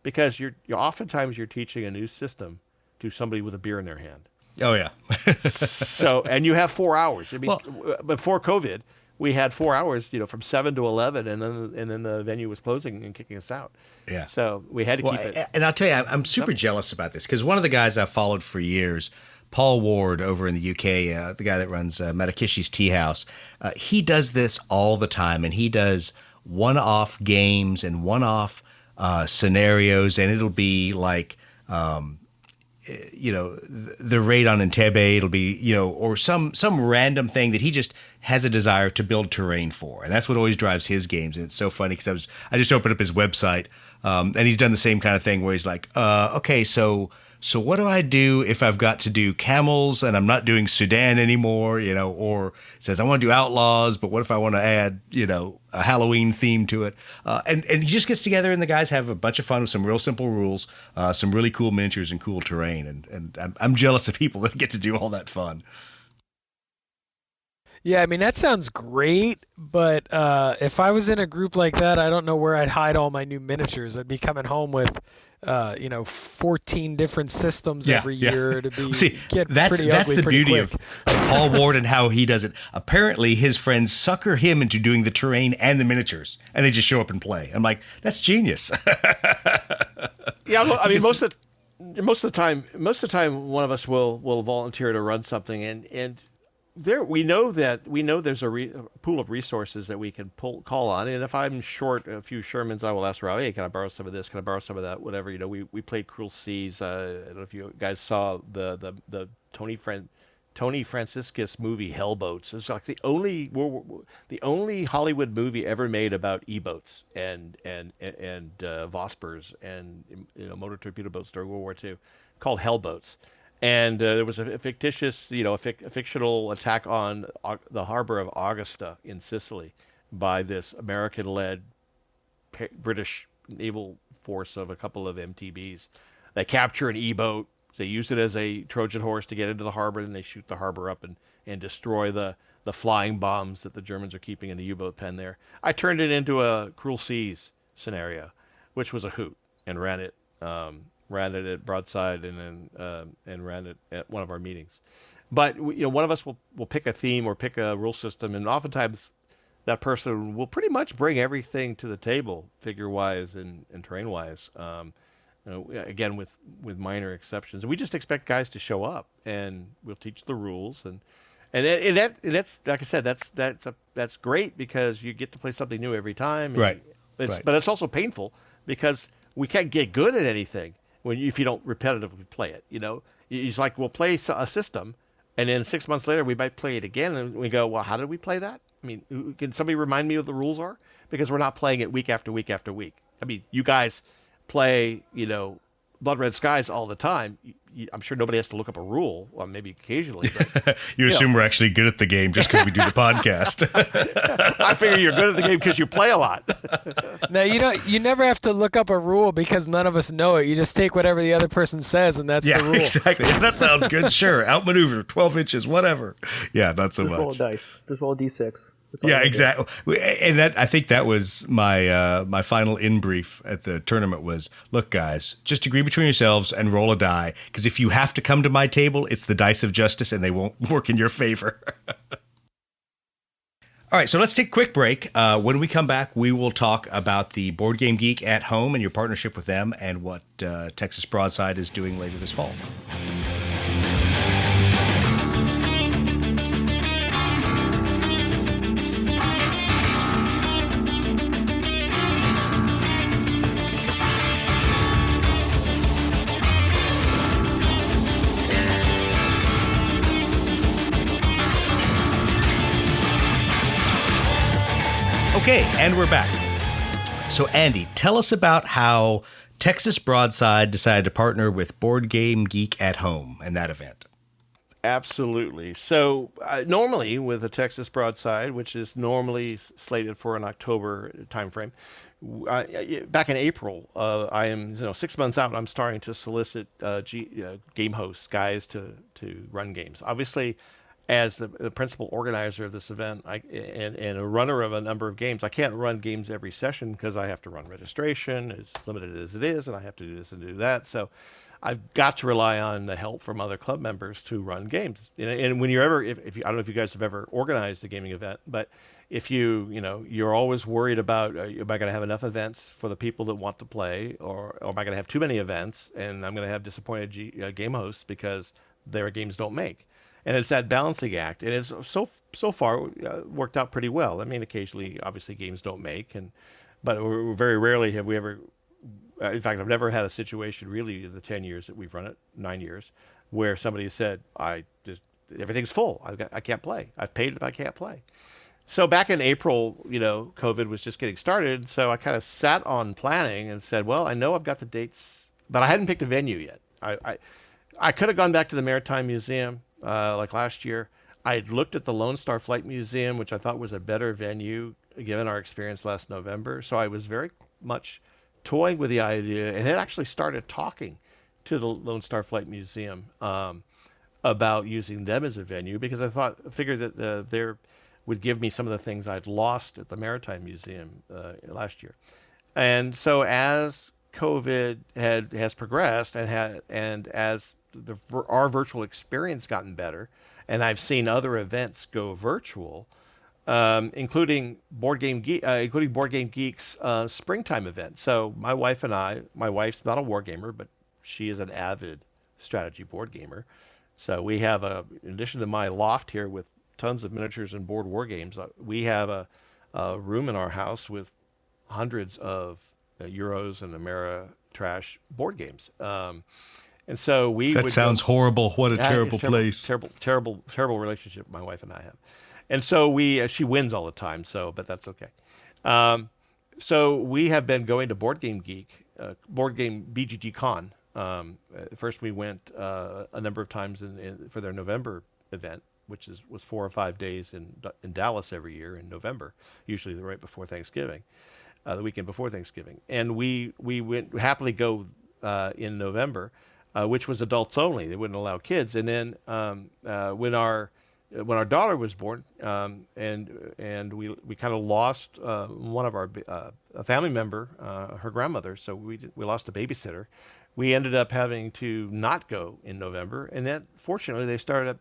because you're oftentimes you're teaching a new system to somebody with a beer in their hand. Oh yeah. So, and you have 4 hours. I mean, before COVID, we had 4 hours, from 7 to 11, and then the venue was closing and kicking us out. Yeah. So we had to keep it. And I'll tell you, I'm super jealous about this, because one of the guys I've followed for years, Paul Ward over in the UK, the guy that runs Matakishi's Tea House, he does this all the time, and he does one-off games and one-off scenarios, and it'll be like, the raid on Entebbe. It'll be, or some random thing that he just has a desire to build terrain for, and that's what always drives his games. And it's so funny because I just opened up his website, and he's done the same kind of thing where he's like, okay, so what do I do if I've got to do camels and I'm not doing Sudan anymore, or says I want to do outlaws, but what if I want to add, a Halloween theme to it? And he just gets together and the guys have a bunch of fun with some real simple rules, some really cool miniatures and cool terrain. And I'm jealous of people that get to do all that fun. Yeah, I mean, that sounds great, but if I was in a group like that, I don't know where I'd hide all my new miniatures. I'd be coming home with, 14 different systems every year to be that's ugly the pretty beauty quick. of Paul Ward and how he does it. Apparently, his friends sucker him into doing the terrain and the miniatures, and they just show up and play. I'm like, that's genius. Yeah, I mean, most of the time, one of us will volunteer to run something, and there we know there's a pool of resources that we can call on, and if I'm short a few Shermans, I will ask Rob, hey, can I borrow some of this? Can I borrow some of that? Whatever, we played Cruel Seas. I don't know if you guys saw the Tony Franciscus movie Hellboats. It's like the only Hollywood movie ever made about E-boats and Vospers and motor torpedo boats during World War II, called Hellboats. And there was a fictitious, a fictional attack on the harbor of Augusta in Sicily by this American-led British naval force of a couple of MTBs. They capture an E-boat. They use it as a Trojan horse to get into the harbor, and they shoot the harbor up and destroy the flying bombs that the Germans are keeping in the U-boat pen there. I turned it into a Cruel Seas scenario, which was a hoot, and ran it at Broadside and ran it at one of our meetings. But one of us will pick a theme or pick a rule system, and oftentimes that person will pretty much bring everything to the table, figure-wise and terrain-wise. Again, with minor exceptions. And we just expect guys to show up, and we'll teach the rules, and that's, like I said, that's great because you get to play something new every time. Right. But it's also painful because we can't get good at anything if you don't repetitively play it. It's like we'll play a system, and then 6 months later we might play it again, and we go, well, how did we play that? I mean, can somebody remind me what the rules are? Because we're not playing it week after week after week. I mean, you guys play, Blood Red Skies all the time. I'm sure nobody has to look up a rule. Well, maybe occasionally. But, you assume we're actually good at the game just because we do the podcast. I figure you're good at the game because you play a lot. No, you never have to look up a rule because none of us know it. You just take whatever the other person says, and that's the rule. Exactly. That sounds good. Sure. Outmaneuver, 12 inches, whatever. Yeah, not so much. Just roll a dice. Just roll a D6. Yeah, exactly. And I think that was my my final in brief at the tournament was, look, guys, just agree between yourselves and roll a die, because if you have to come to my table, it's the dice of justice, and they won't work in your favor. All right, so let's take a quick break. When we come back, we will talk about the Board Game Geek at Home and your partnership with them, and what Texas Broadside is doing later this fall. Okay, and we're back. So, Andy, tell us about how Texas Broadside decided to partner with Board Game Geek at Home and that event. Absolutely. So, normally with a Texas Broadside, which is normally slated for an October timeframe, back in April, I am 6 months out. I'm starting to solicit game hosts, guys to run games. Obviously, as the principal organizer of this event and a runner of a number of games, I can't run games every session because I have to run registration. It's limited as it is, and I have to do this and do that. So I've got to rely on the help from other club members to run games. And when you're ever, if you, I don't know if you guys have ever organized a gaming event, but if you're always worried about, am I going to have enough events for the people that want to play, or am I going to have too many events and I'm going to have disappointed game hosts because their games don't make? And it's that balancing act, and it's so far worked out pretty well. I mean, occasionally, obviously, games don't make, but very rarely have we ever in fact, I've never had a situation really in the 10 years that we've run it, 9 years, where somebody said, everything's full. I can't play. I've paid, but I can't play. So back in April, COVID was just getting started. So I kind of sat on planning and said, well, I know I've got the dates, but I hadn't picked a venue yet. I could have gone back to the Maritime Museum like last year. I had looked at the Lone Star Flight Museum, which I thought was a better venue given our experience last November. So I was very much toying with the idea and had actually started talking to the Lone Star Flight Museum about using them as a venue, because I figured that they would give me some of the things I'd lost at the Maritime Museum last year. And so as COVID has progressed and as our virtual experience gotten better, and I've seen other events go virtual, including Boardgame Geek's springtime event. So my wife's not a wargamer, but she is an avid strategy board gamer. So we have in addition to my loft here with tons of miniatures and board war games, we have a room in our house with hundreds of Euros and Ameritrash board games. And so that sounds horrible. What a terrible place. Terrible relationship my wife and I have. And so she wins all the time. But that's okay. So we have been going to Boardgame Geek, Boardgame BGG Con. First we went a number of times for their November event, which was 4 or 5 days in Dallas every year in November, usually right before Thanksgiving, the weekend before Thanksgiving. And we went happily go in November, which was adults only. They wouldn't allow kids. And then when our daughter was born, and we kind of lost one of a family member, her grandmother. So we lost a babysitter. We ended up having to not go in November, and then fortunately they started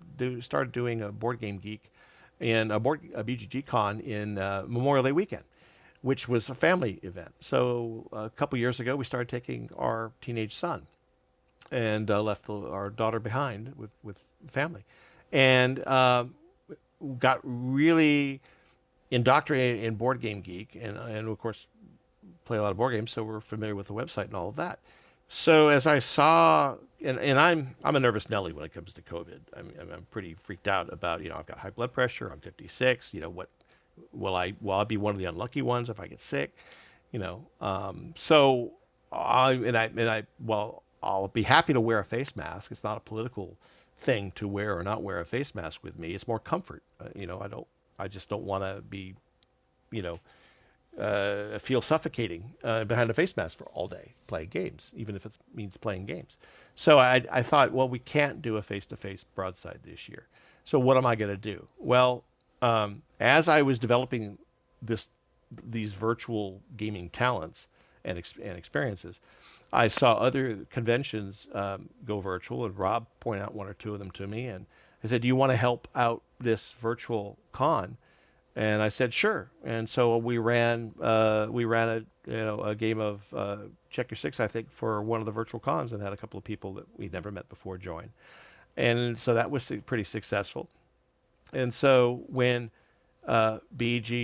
doing a Boardgame Geek and a BGG Con in Memorial Day weekend, which was a family event. So a couple years ago we started taking our teenage son, and left our daughter behind with family, and got really indoctrinated in Boardgame Geek, and of course play a lot of board games, so we're familiar with the website and all of that. So as I saw, and I'm a nervous Nelly when it comes to COVID. I'm pretty freaked out about, I've got high blood pressure. I'm 56. What will I be one of the unlucky ones if I get sick? So I'll be happy to wear a face mask. It's not a political thing to wear or not wear a face mask with me. It's more comfort. I just don't want to be, feel suffocating behind a face mask for all day playing games, even if it means playing games. So I thought, well, we can't do a face-to-face broadside this year. So what am I going to do? Well, as I was developing these virtual gaming talents and experiences, I saw other conventions go virtual, and Rob pointed out one or two of them to me, and I said, do you want to help out this virtual con? And I said, sure. And so we ran a game of Check Your Six, I think, for one of the virtual cons, and had a couple of people that we'd never met before join. And so that was pretty successful. And so when Boardgame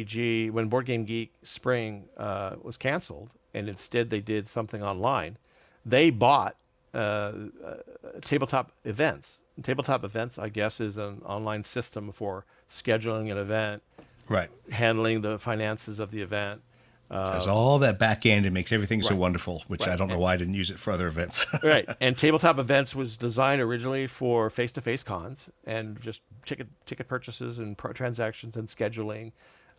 Geek Spring was canceled, and instead they did something online, they bought Tabletop Events. And Tabletop Events, I guess, is an online system for scheduling an event, right, handling the finances of the event. There's all that back end. It makes everything so wonderful, which I don't know why I didn't use it for other events. Right. And Tabletop Events was designed originally for face-to-face cons and just ticket purchases and transactions and scheduling.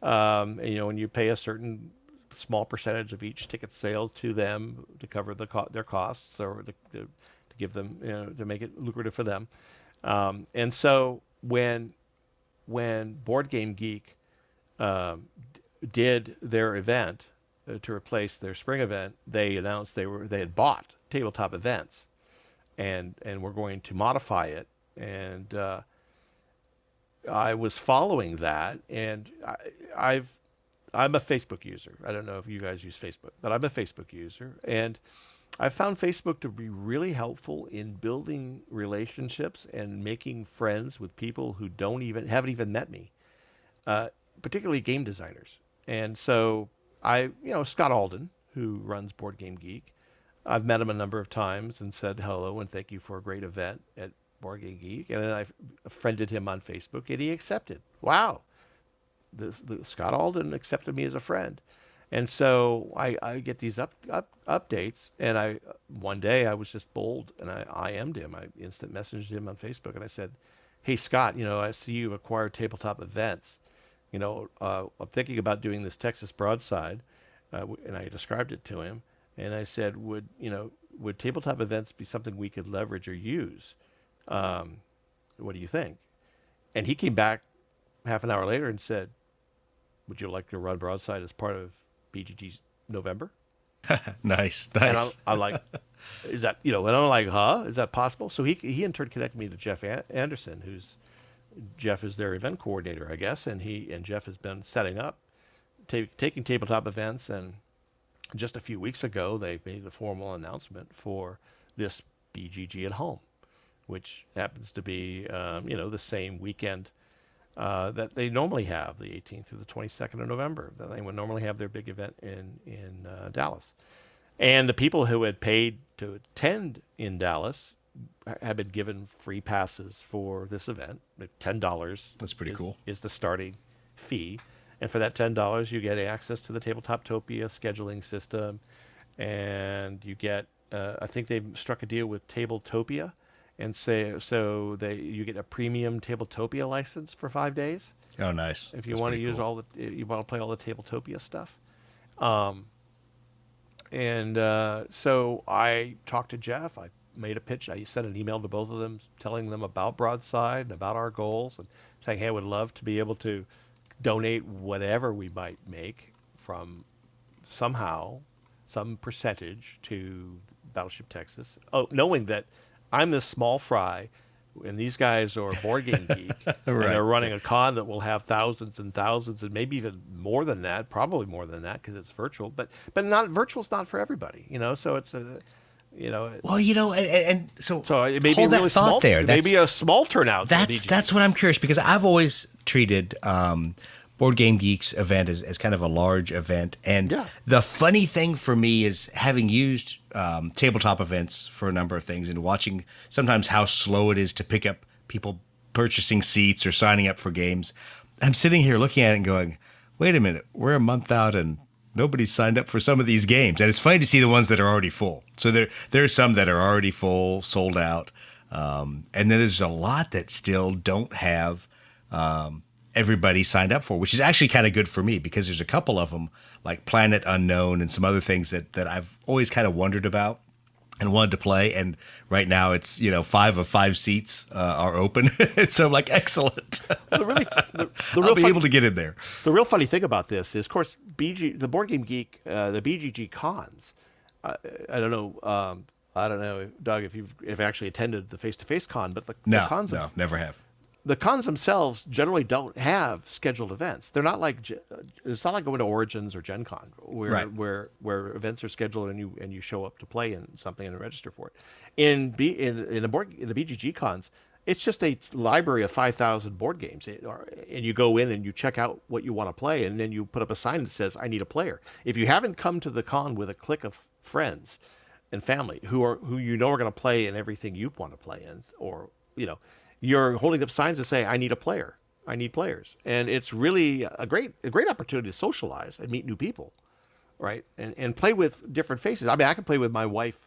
And you pay a certain small percentage of each ticket sale to them to cover their costs, or to give them, to make it lucrative for them. And so when Boardgame Geek did their event to replace their spring event, they announced they had bought Tabletop Events and were going to modify it. And I was following that, and I'm a Facebook user. I don't know if you guys use Facebook, but I'm a Facebook user, and I found Facebook to be really helpful in building relationships and making friends with people who haven't even met me, particularly game designers. And so Scott Alden, who runs Boardgame Geek. I've met him a number of times and said hello and thank you for a great event at Boardgame Geek. And then I friended him on Facebook, and he accepted. Wow, Scott Alden accepted me as a friend. And so I get these updates, and one day I was just bold, and I IM'd him. I instant messaged him on Facebook, and I said, hey, Scott, I see you acquired Tabletop Events. I'm thinking about doing this Texas Broadside, and I described it to him. And I said, would Tabletop Events be something we could leverage or use? What do you think? And he came back half an hour later and said, would you like to run Broadside as part of BGG's November? Nice. And I'm like, is that, and I'm like, is that possible? So he in turn connected me to Jeff Anderson, Jeff is their event coordinator, I guess. And Jeff has been setting up, taking Tabletop Events. And just a few weeks ago, they made the formal announcement for this BGG at Home, which happens to be, the same weekend that they normally have, the 18th through the 22nd of November. That they would normally have their big event in Dallas. And the people who had paid to attend in Dallas have been given free passes for this event. $10. That's pretty cool. Is the starting fee. And for that $10, you get access to the Tabletoptopia scheduling system. And you get, I think they've struck a deal with Tabletopia. And you get a premium Tabletopia license for 5 days. Oh, nice. If you want to use you want to play all the Tabletopia stuff. So I talked to Jeff. I made a pitch. I sent an email to both of them telling them about Broadside and about our goals and saying, hey, I would love to be able to donate whatever we might make from somehow, some percentage to Battleship Texas. Oh, knowing that I'm this small fry, and these guys are Boardgame Geek, Right. and they're running a con that will have thousands and thousands, and maybe even more than that, probably more than that, because it's virtual. But virtual's not for everybody, So it's a, Well, and so it may be hold really that thought small. there. It may be a small turnout. That's what I'm curious, because I've always treated Board Game Geek's event as kind of a large event. And the funny thing for me is, having used tabletop events for a number of things and watching sometimes how slow it is to pick up people purchasing seats or signing up for games, I'm sitting here looking at it and going, wait a minute, we're a month out and nobody's signed up for some of these games. And it's funny to see the ones that are already full. So there are some that are already full, sold out. And then there's a lot that still don't have everybody signed up for, which is actually kind of good for me, because there's a couple of them like Planet Unknown and some other things that I've always kind of wondered about and wanted to play. And right now it's, 5 of 5 seats are open. So I'm like, excellent. Well, I'll be able to get in there. The real funny thing about this is, of course, the Board Game Geek, the BGG cons, I don't know, Doug, if you've actually attended the face-to-face con, but the cons, no, never have. The cons themselves generally don't have scheduled events. They're not like, it's not like going to Origins or Gen Con, where events are scheduled and you show up to play in something and register for it. In the BGG cons, it's just a library of 5,000 board games, and you go in and you check out what you want to play, and then you put up a sign that says, I need a player. If you haven't come to the con with a clique of friends and family who are going to play in everything you want to play in, or you're holding up signs that say, I need a player. I need players. And it's really a great opportunity to socialize and meet new people, right? And play with different faces. I mean, I can play with my wife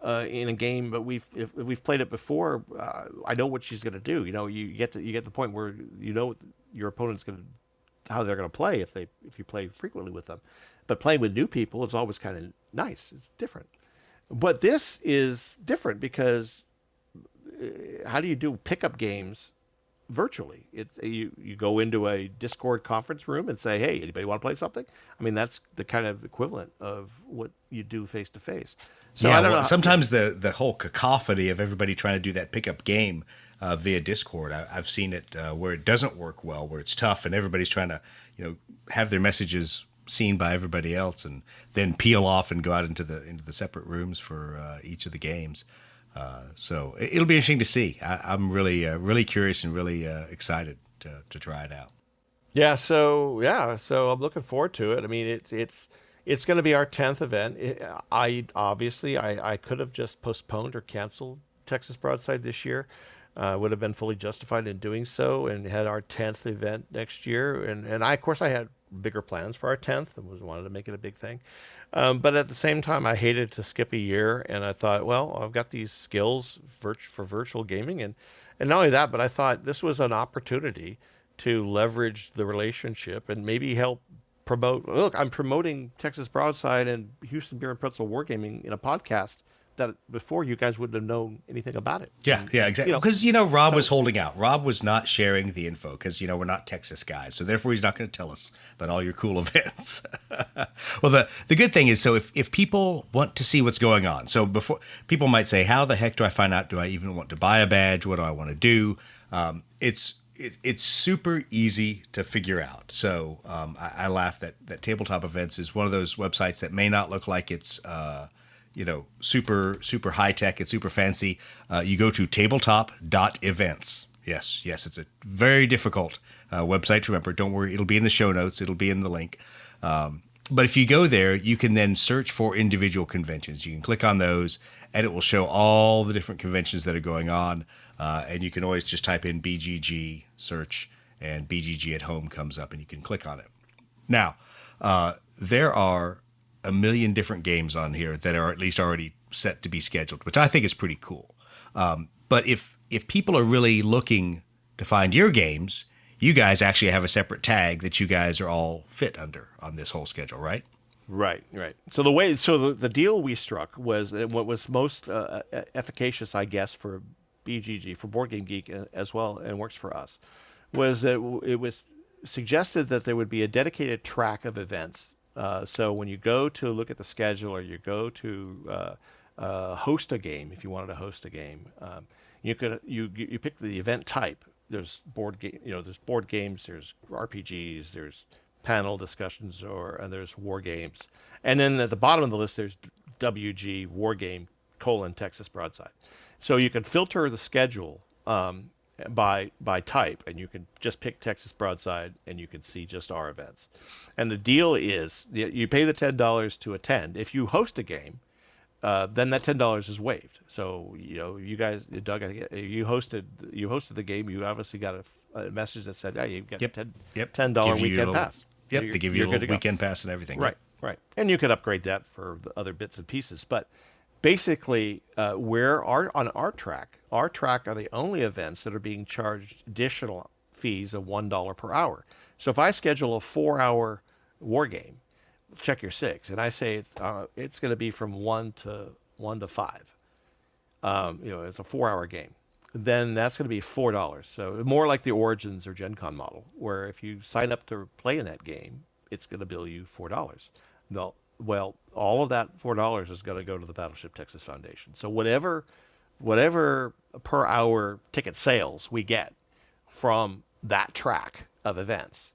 in a game, but if we've played it before, I know what she's going to do. You get to the point where your opponent's how they're going to play if you play frequently with them. But playing with new people is always kind of nice. It's different. But this is different because how do you do pickup games virtually? You go into a Discord conference room and say, hey, anybody want to play something? I mean, that's the kind of equivalent of what you do face to face. So I don't know. Sometimes the whole cacophony of everybody trying to do that pickup game via Discord, I've seen it where it doesn't work well, where it's tough and everybody's trying to have their messages seen by everybody else and then peel off and go out into the separate rooms for each of the games. So it'll be interesting to see. I'm really curious and really excited to try it out. So I'm looking forward to it. I mean, it's it's going to be our 10th event. I could have just postponed or canceled Texas Broadside this year. Would have been fully justified in doing so, and had our 10th event next year. And I, of course, I had bigger plans for our 10th and wanted to make it a big thing. But at the same time, I hated to skip a year, and I thought, well, I've got these skills for virtual gaming, and not only that, but I thought this was an opportunity to leverage the relationship and maybe help promote. Look, I'm promoting Texas Broadside and Houston Beer and Pretzel Wargaming in a podcast that before you guys wouldn't have known anything about it. Yeah, exactly. Because, Rob was holding out. Rob was not sharing the info because, we're not Texas guys. So therefore, he's not going to tell us about all your cool events. Well, the good thing is, so if people want to see what's going on, so before people might say, how the heck do I find out? Do I even want to buy a badge? What do I want to do? It's super easy to figure out. So I laugh that Tabletop Events is one of those websites that may not look like it's super high tech. It's super fancy. You go to tabletop.events. Yes, it's a very difficult website to remember. Don't worry, it'll be in the show notes. It'll be in the link. But if you go there, you can then search for individual conventions. You can click on those, and it will show all the different conventions that are going on. And you can always just type in BGG search, and BGG at Home comes up, and you can click on it. Now, there are a million different games on here that are at least already set to be scheduled, which I think is pretty cool. But if people are really looking to find your games, you guys actually have a separate tag that you guys are all fit under on this whole schedule, right? Right. So the deal we struck was what was most efficacious, I guess, for BGG, for Board Game Geek as well, and works for us, was that it was suggested that there would be a dedicated track of events. So when you go to look at the schedule, or you go to host a game, if you wanted to host a game, you pick the event type. There's board games, there's RPGs, there's panel discussions, and there's war games, and then at the bottom of the list there's WG Wargame Texas Broadside. So you can filter the schedule by type, and you can just pick Texas Broadside, and you can see just our events. And the deal is you pay the $10 to attend. If you host a game, then that $10 is waived. So you guys, Doug, I think you hosted the game. You obviously got a message that said, "Hey, you've got $10 weekend pass." Yep, they give you a little weekend pass and everything. Right. And you could upgrade that for the other bits and pieces, but basically, on our track are the only events that are being charged additional fees of $1 per hour. So if I schedule a 4-hour war game, check your six, and I say it's going to be from 1 to 5. It's a 4-hour game. Then that's going to be $4. So more like the Origins or Gen Con model, where if you sign up to play in that game, it's going to bill you $4. No. Well, all of that $4 is going to go to the Battleship Texas Foundation. So whatever per hour ticket sales we get from that track of events,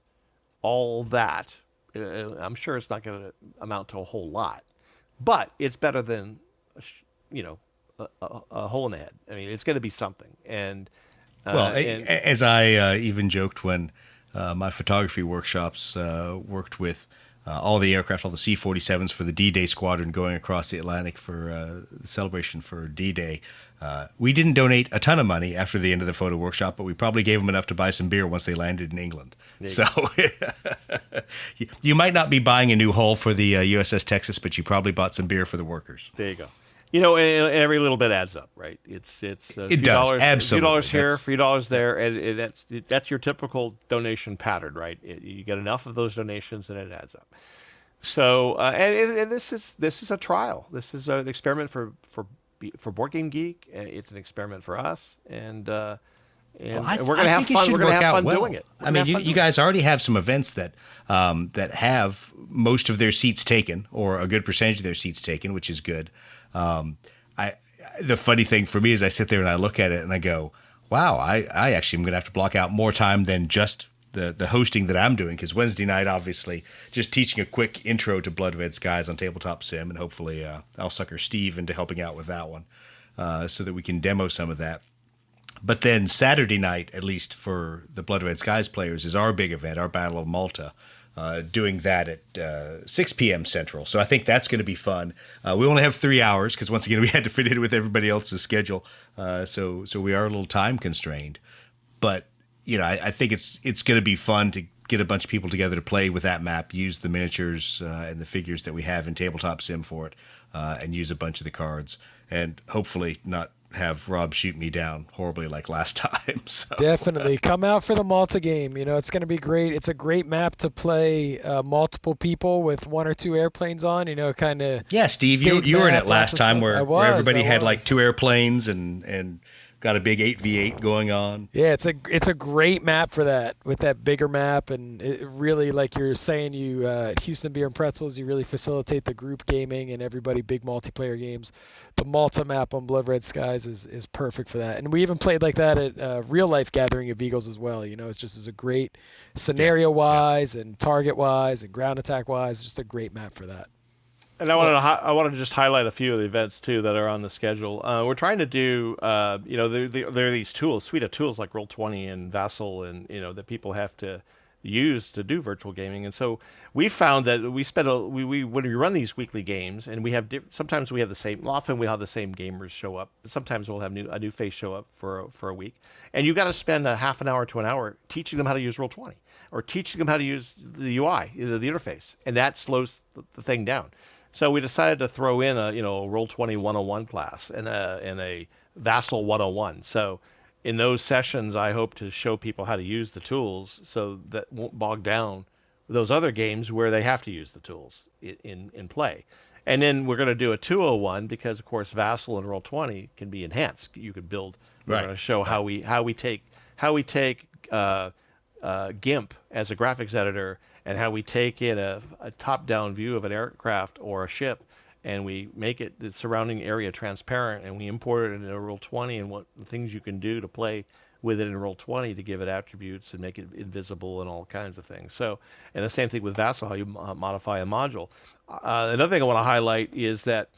all that, I'm sure it's not going to amount to a whole lot, but it's better than, a hole in the head. I mean, it's going to be something. And as I even joked when my photography workshops worked with all the aircraft, all the C-47s for the D-Day squadron going across the Atlantic for the celebration for D-Day. We didn't donate a ton of money after the end of the photo workshop, but we probably gave them enough to buy some beer once they landed in England. So you might not be buying a new hull for the USS Texas, but you probably bought some beer for the workers. There you go. And every little bit adds up, right? It's a few dollars, absolutely. $few dollars here, $few dollars there, and that's your typical donation pattern, right? You get enough of those donations, and it adds up. So, and this is a trial. This is an experiment for Board Game Geek. It's an experiment for us, and we're going to have fun. We're going to have fun doing it. I mean, you guys already have some events that have most of their seats taken, or a good percentage of their seats taken, which is good. The funny thing for me is I sit there and I look at it and I go, wow, I actually am going to have to block out more time than just the hosting that I'm doing, because Wednesday night, obviously, just teaching a quick intro to Blood Red Skies on Tabletop Sim, and hopefully I'll sucker Steve into helping out with that one so that we can demo some of that. But then Saturday night, at least for the Blood Red Skies players, is our big event, our Battle of Malta, doing that at 6 p.m. Central. So I think that's going to be fun. We only have 3 hours because, once again, we had to fit in with everybody else's schedule. So we are a little time constrained. But, I think it's going to be fun to get a bunch of people together to play with that map, use the miniatures and the figures that we have in Tabletop Sim for it, and use a bunch of the cards. And hopefully not have Rob shoot me down horribly like last time. So. Definitely come out for the Malta game. It's going to be great. It's a great map to play multiple people with 1 or 2 airplanes on. Kind of. Yeah, Steve, you were in it last time where everybody had like 2 airplanes and got a big 8v8 going on. Yeah, it's a great map for that, with that bigger map, and it really, like you're saying, you at Houston Beer and Pretzels, you really facilitate the group gaming and everybody big multiplayer games. The Malta map on Blood Red Skies is perfect for that, and we even played like that at Real Life Gathering of Eagles as well. It's just as a great scenario wise and target wise and ground attack wise, just a great map for that. And I wanted to just highlight a few of the events too that are on the schedule. We're trying to do, there are these tools, suite of tools like Roll20 and Vassal, and that people have to use to do virtual gaming. And so we found that we when we run these weekly games, and we have sometimes we have the same, often we have the same gamers show up. Sometimes we'll have a new face show up for a week, and you got to spend a half an hour to an hour teaching them how to use Roll20 or teaching them how to use the UI, the interface, and that slows the thing down. So we decided to throw in a Roll20 101 class and a Vassal 101. So in those sessions, I hope to show people how to use the tools so that won't bog down those other games where they have to use the tools in play. And then we're going to do a 201 because, of course, Vassal and Roll20 can be enhanced. You could build. We're going to show how we take GIMP as a graphics editor, and how we take in a top-down view of an aircraft or a ship, and we make the surrounding area transparent, and we import it into Roll20 and what things you can do to play with it in Roll20 to give it attributes and make it invisible and all kinds of things. So, and the same thing with Vassal, how you modify a module. Another thing I want to highlight is that,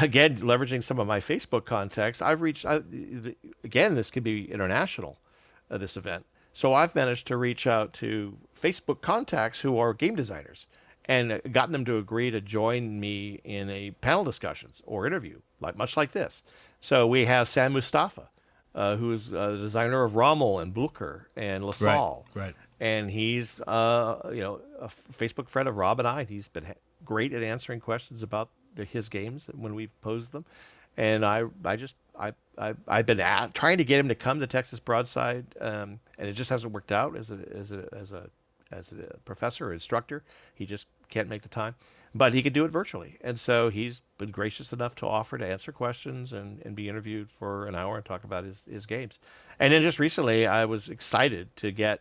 again, leveraging some of my Facebook contacts, again, this could be international, this event. So I've managed to reach out to Facebook contacts who are game designers and gotten them to agree to join me in a panel discussions or interview, much like this. So we have Sam Mustafa, who's the designer of Rommel and Blucher and LaSalle. Right. And he's a Facebook friend of Rob and I. He's been great at answering questions about his games when we've posed them. And I've been trying to get him to come to Texas Broadside, and it just hasn't worked out as a professor or instructor. He just can't make the time, but he could do it virtually. And so he's been gracious enough to offer to answer questions and be interviewed for an hour and talk about his games. And then just recently, I was excited to get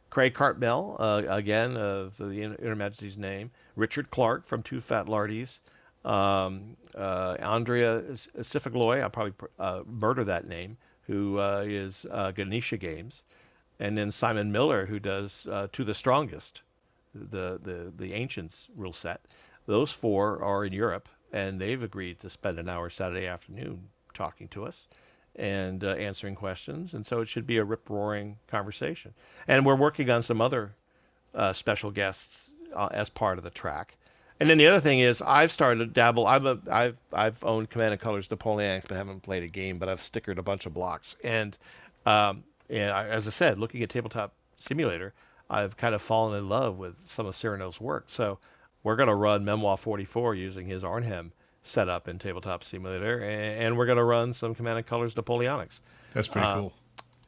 Craig Cartmel, again, of the Inner Majesty's name, Richard Clark from Two Fat Lardies, Andrea Sifagloy, I'll probably murder that name, who is Ganesha Games, and then Simon Miller, who does To the Strongest, the Ancients rule set. Those 4 are in Europe, and they've agreed to spend an hour Saturday afternoon talking to us and answering questions, and so it should be a rip-roaring conversation. And we're working on some other special guests as part of the track. And then the other thing is, I've started to dabble. I've owned Command and Colors Napoleonics, but haven't played a game. But I've stickered a bunch of blocks. And as I said, looking at Tabletop Simulator, I've kind of fallen in love with some of Cyrano's work. So we're going to run Memoir 44 using his Arnhem setup in Tabletop Simulator, and we're going to run some Command and Colors Napoleonics. That's pretty cool.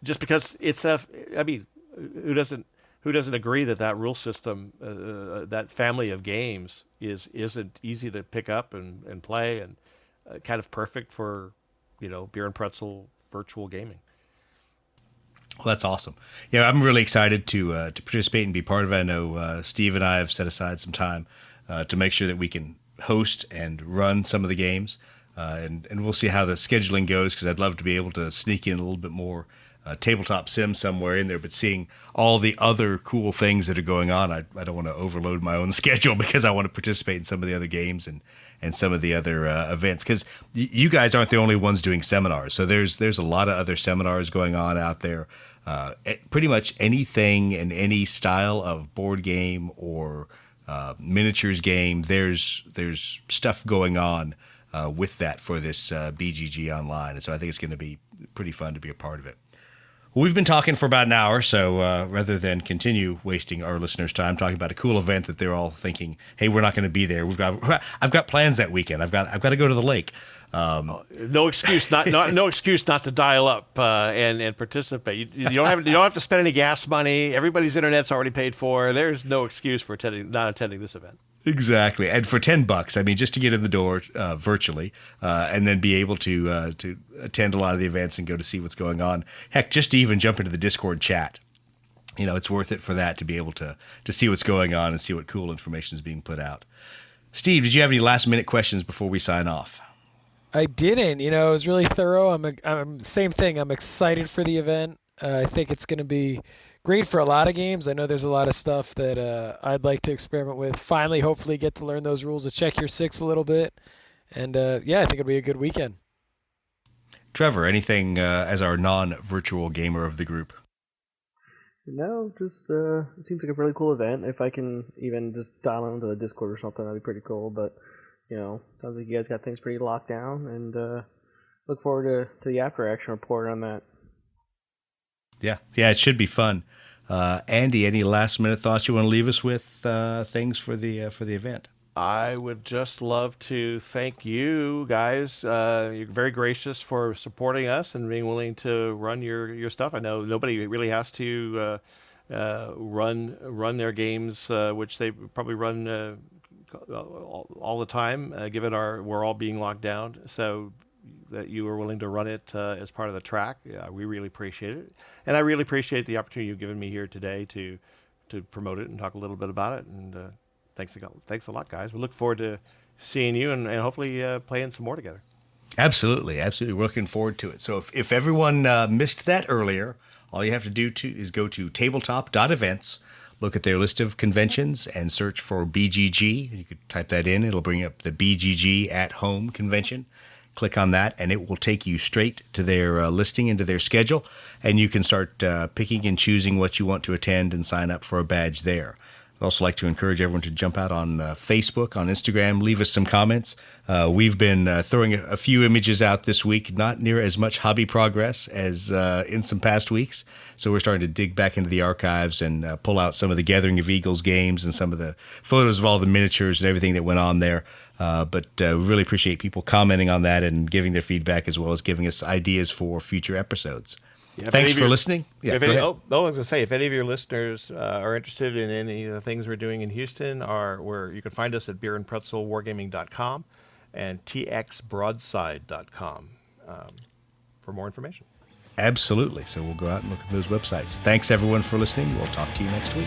Just because it's who doesn't agree that rule system, that family of games isn't easy to pick up and play, and kind of perfect for beer and pretzel virtual gaming. Well, that's awesome. Yeah, I'm really excited to participate and be part of it. I know Steve and I have set aside some time to make sure that we can host and run some of the games, and we'll see how the scheduling goes, because I'd love to be able to sneak in a little bit more tabletop sim somewhere in there, but seeing all the other cool things that are going on, I don't want to overload my own schedule, because I want to participate in some of the other games and some of the other events, because you guys aren't the only ones doing seminars. So there's a lot of other seminars going on out there. pretty much anything and any style of board game or miniatures game. There's stuff going on with that for this BGG Online, and so I think it's going to be pretty fun to be a part of it. We've been talking for about an hour, so rather than continue wasting our listeners' time talking about a cool event that they're all thinking, "Hey, we're not going to be there. I've got plans that weekend. I've got to go to the lake." No excuse no excuse not to dial up and participate. You don't have to spend any gas money. Everybody's internet's already paid for. There's no excuse for not attending this event. Exactly, and for $10, I mean, just to get in the door virtually, and then be able to attend a lot of the events and go to see what's going on. Heck, just to even jump into the Discord chat, it's worth it for that, to be able to see what's going on and see what cool information is being put out. Steve, did you have any last minute questions before we sign off? I didn't. It was really thorough. I'm same thing. I'm excited for the event. I think it's going to be great for a lot of games. I know there's a lot of stuff that I'd like to experiment with. Finally, hopefully get to learn those rules to check your six a little bit. And I think it'll be a good weekend. Trevor, anything as our non-virtual gamer of the group? No, just it seems like a really cool event. If I can even just dial into the Discord or something, that'd be pretty cool. But sounds like you guys got things pretty locked down, and look forward to the after action report on that. Yeah, it should be fun. Andy, any last minute thoughts you want to leave us with? Things for the event? I would just love to thank you guys. You're very gracious for supporting us and being willing to run your stuff. I know nobody really has to run their games, which they probably run all the time, given we're all being locked down. So that you were willing to run it as part of the track, we really appreciate it, and I really appreciate the opportunity you've given me here today to promote it and talk a little bit about it. And thanks a lot, guys. We look forward to seeing you and hopefully playing some more together. Absolutely. We're looking forward to it. So if everyone missed that earlier, all you have to do is go to tabletop.events, look at their list of conventions, and search for BGG. You could type that in. It'll bring up the BGG at Home convention. Click on that, and it will take you straight to their listing, into their schedule, and you can start picking and choosing what you want to attend and sign up for a badge there. I'd also like to encourage everyone to jump out on Facebook, on Instagram, leave us some comments. We've been throwing a few images out this week, not near as much hobby progress as in some past weeks. So we're starting to dig back into the archives and pull out some of the Gathering of Eagles games and some of the photos of all the miniatures and everything that went on there. But we really appreciate people commenting on that and giving their feedback, as well as giving us ideas for future episodes. Yeah, thanks for listening. Yeah, go ahead. I was going to say, if any of your listeners are interested in any of the things we're doing in Houston, where you can find us at beerandpretzelwargaming.com and txbroadside.com for more information. Absolutely. So we'll go out and look at those websites. Thanks, everyone, for listening. We'll talk to you next week.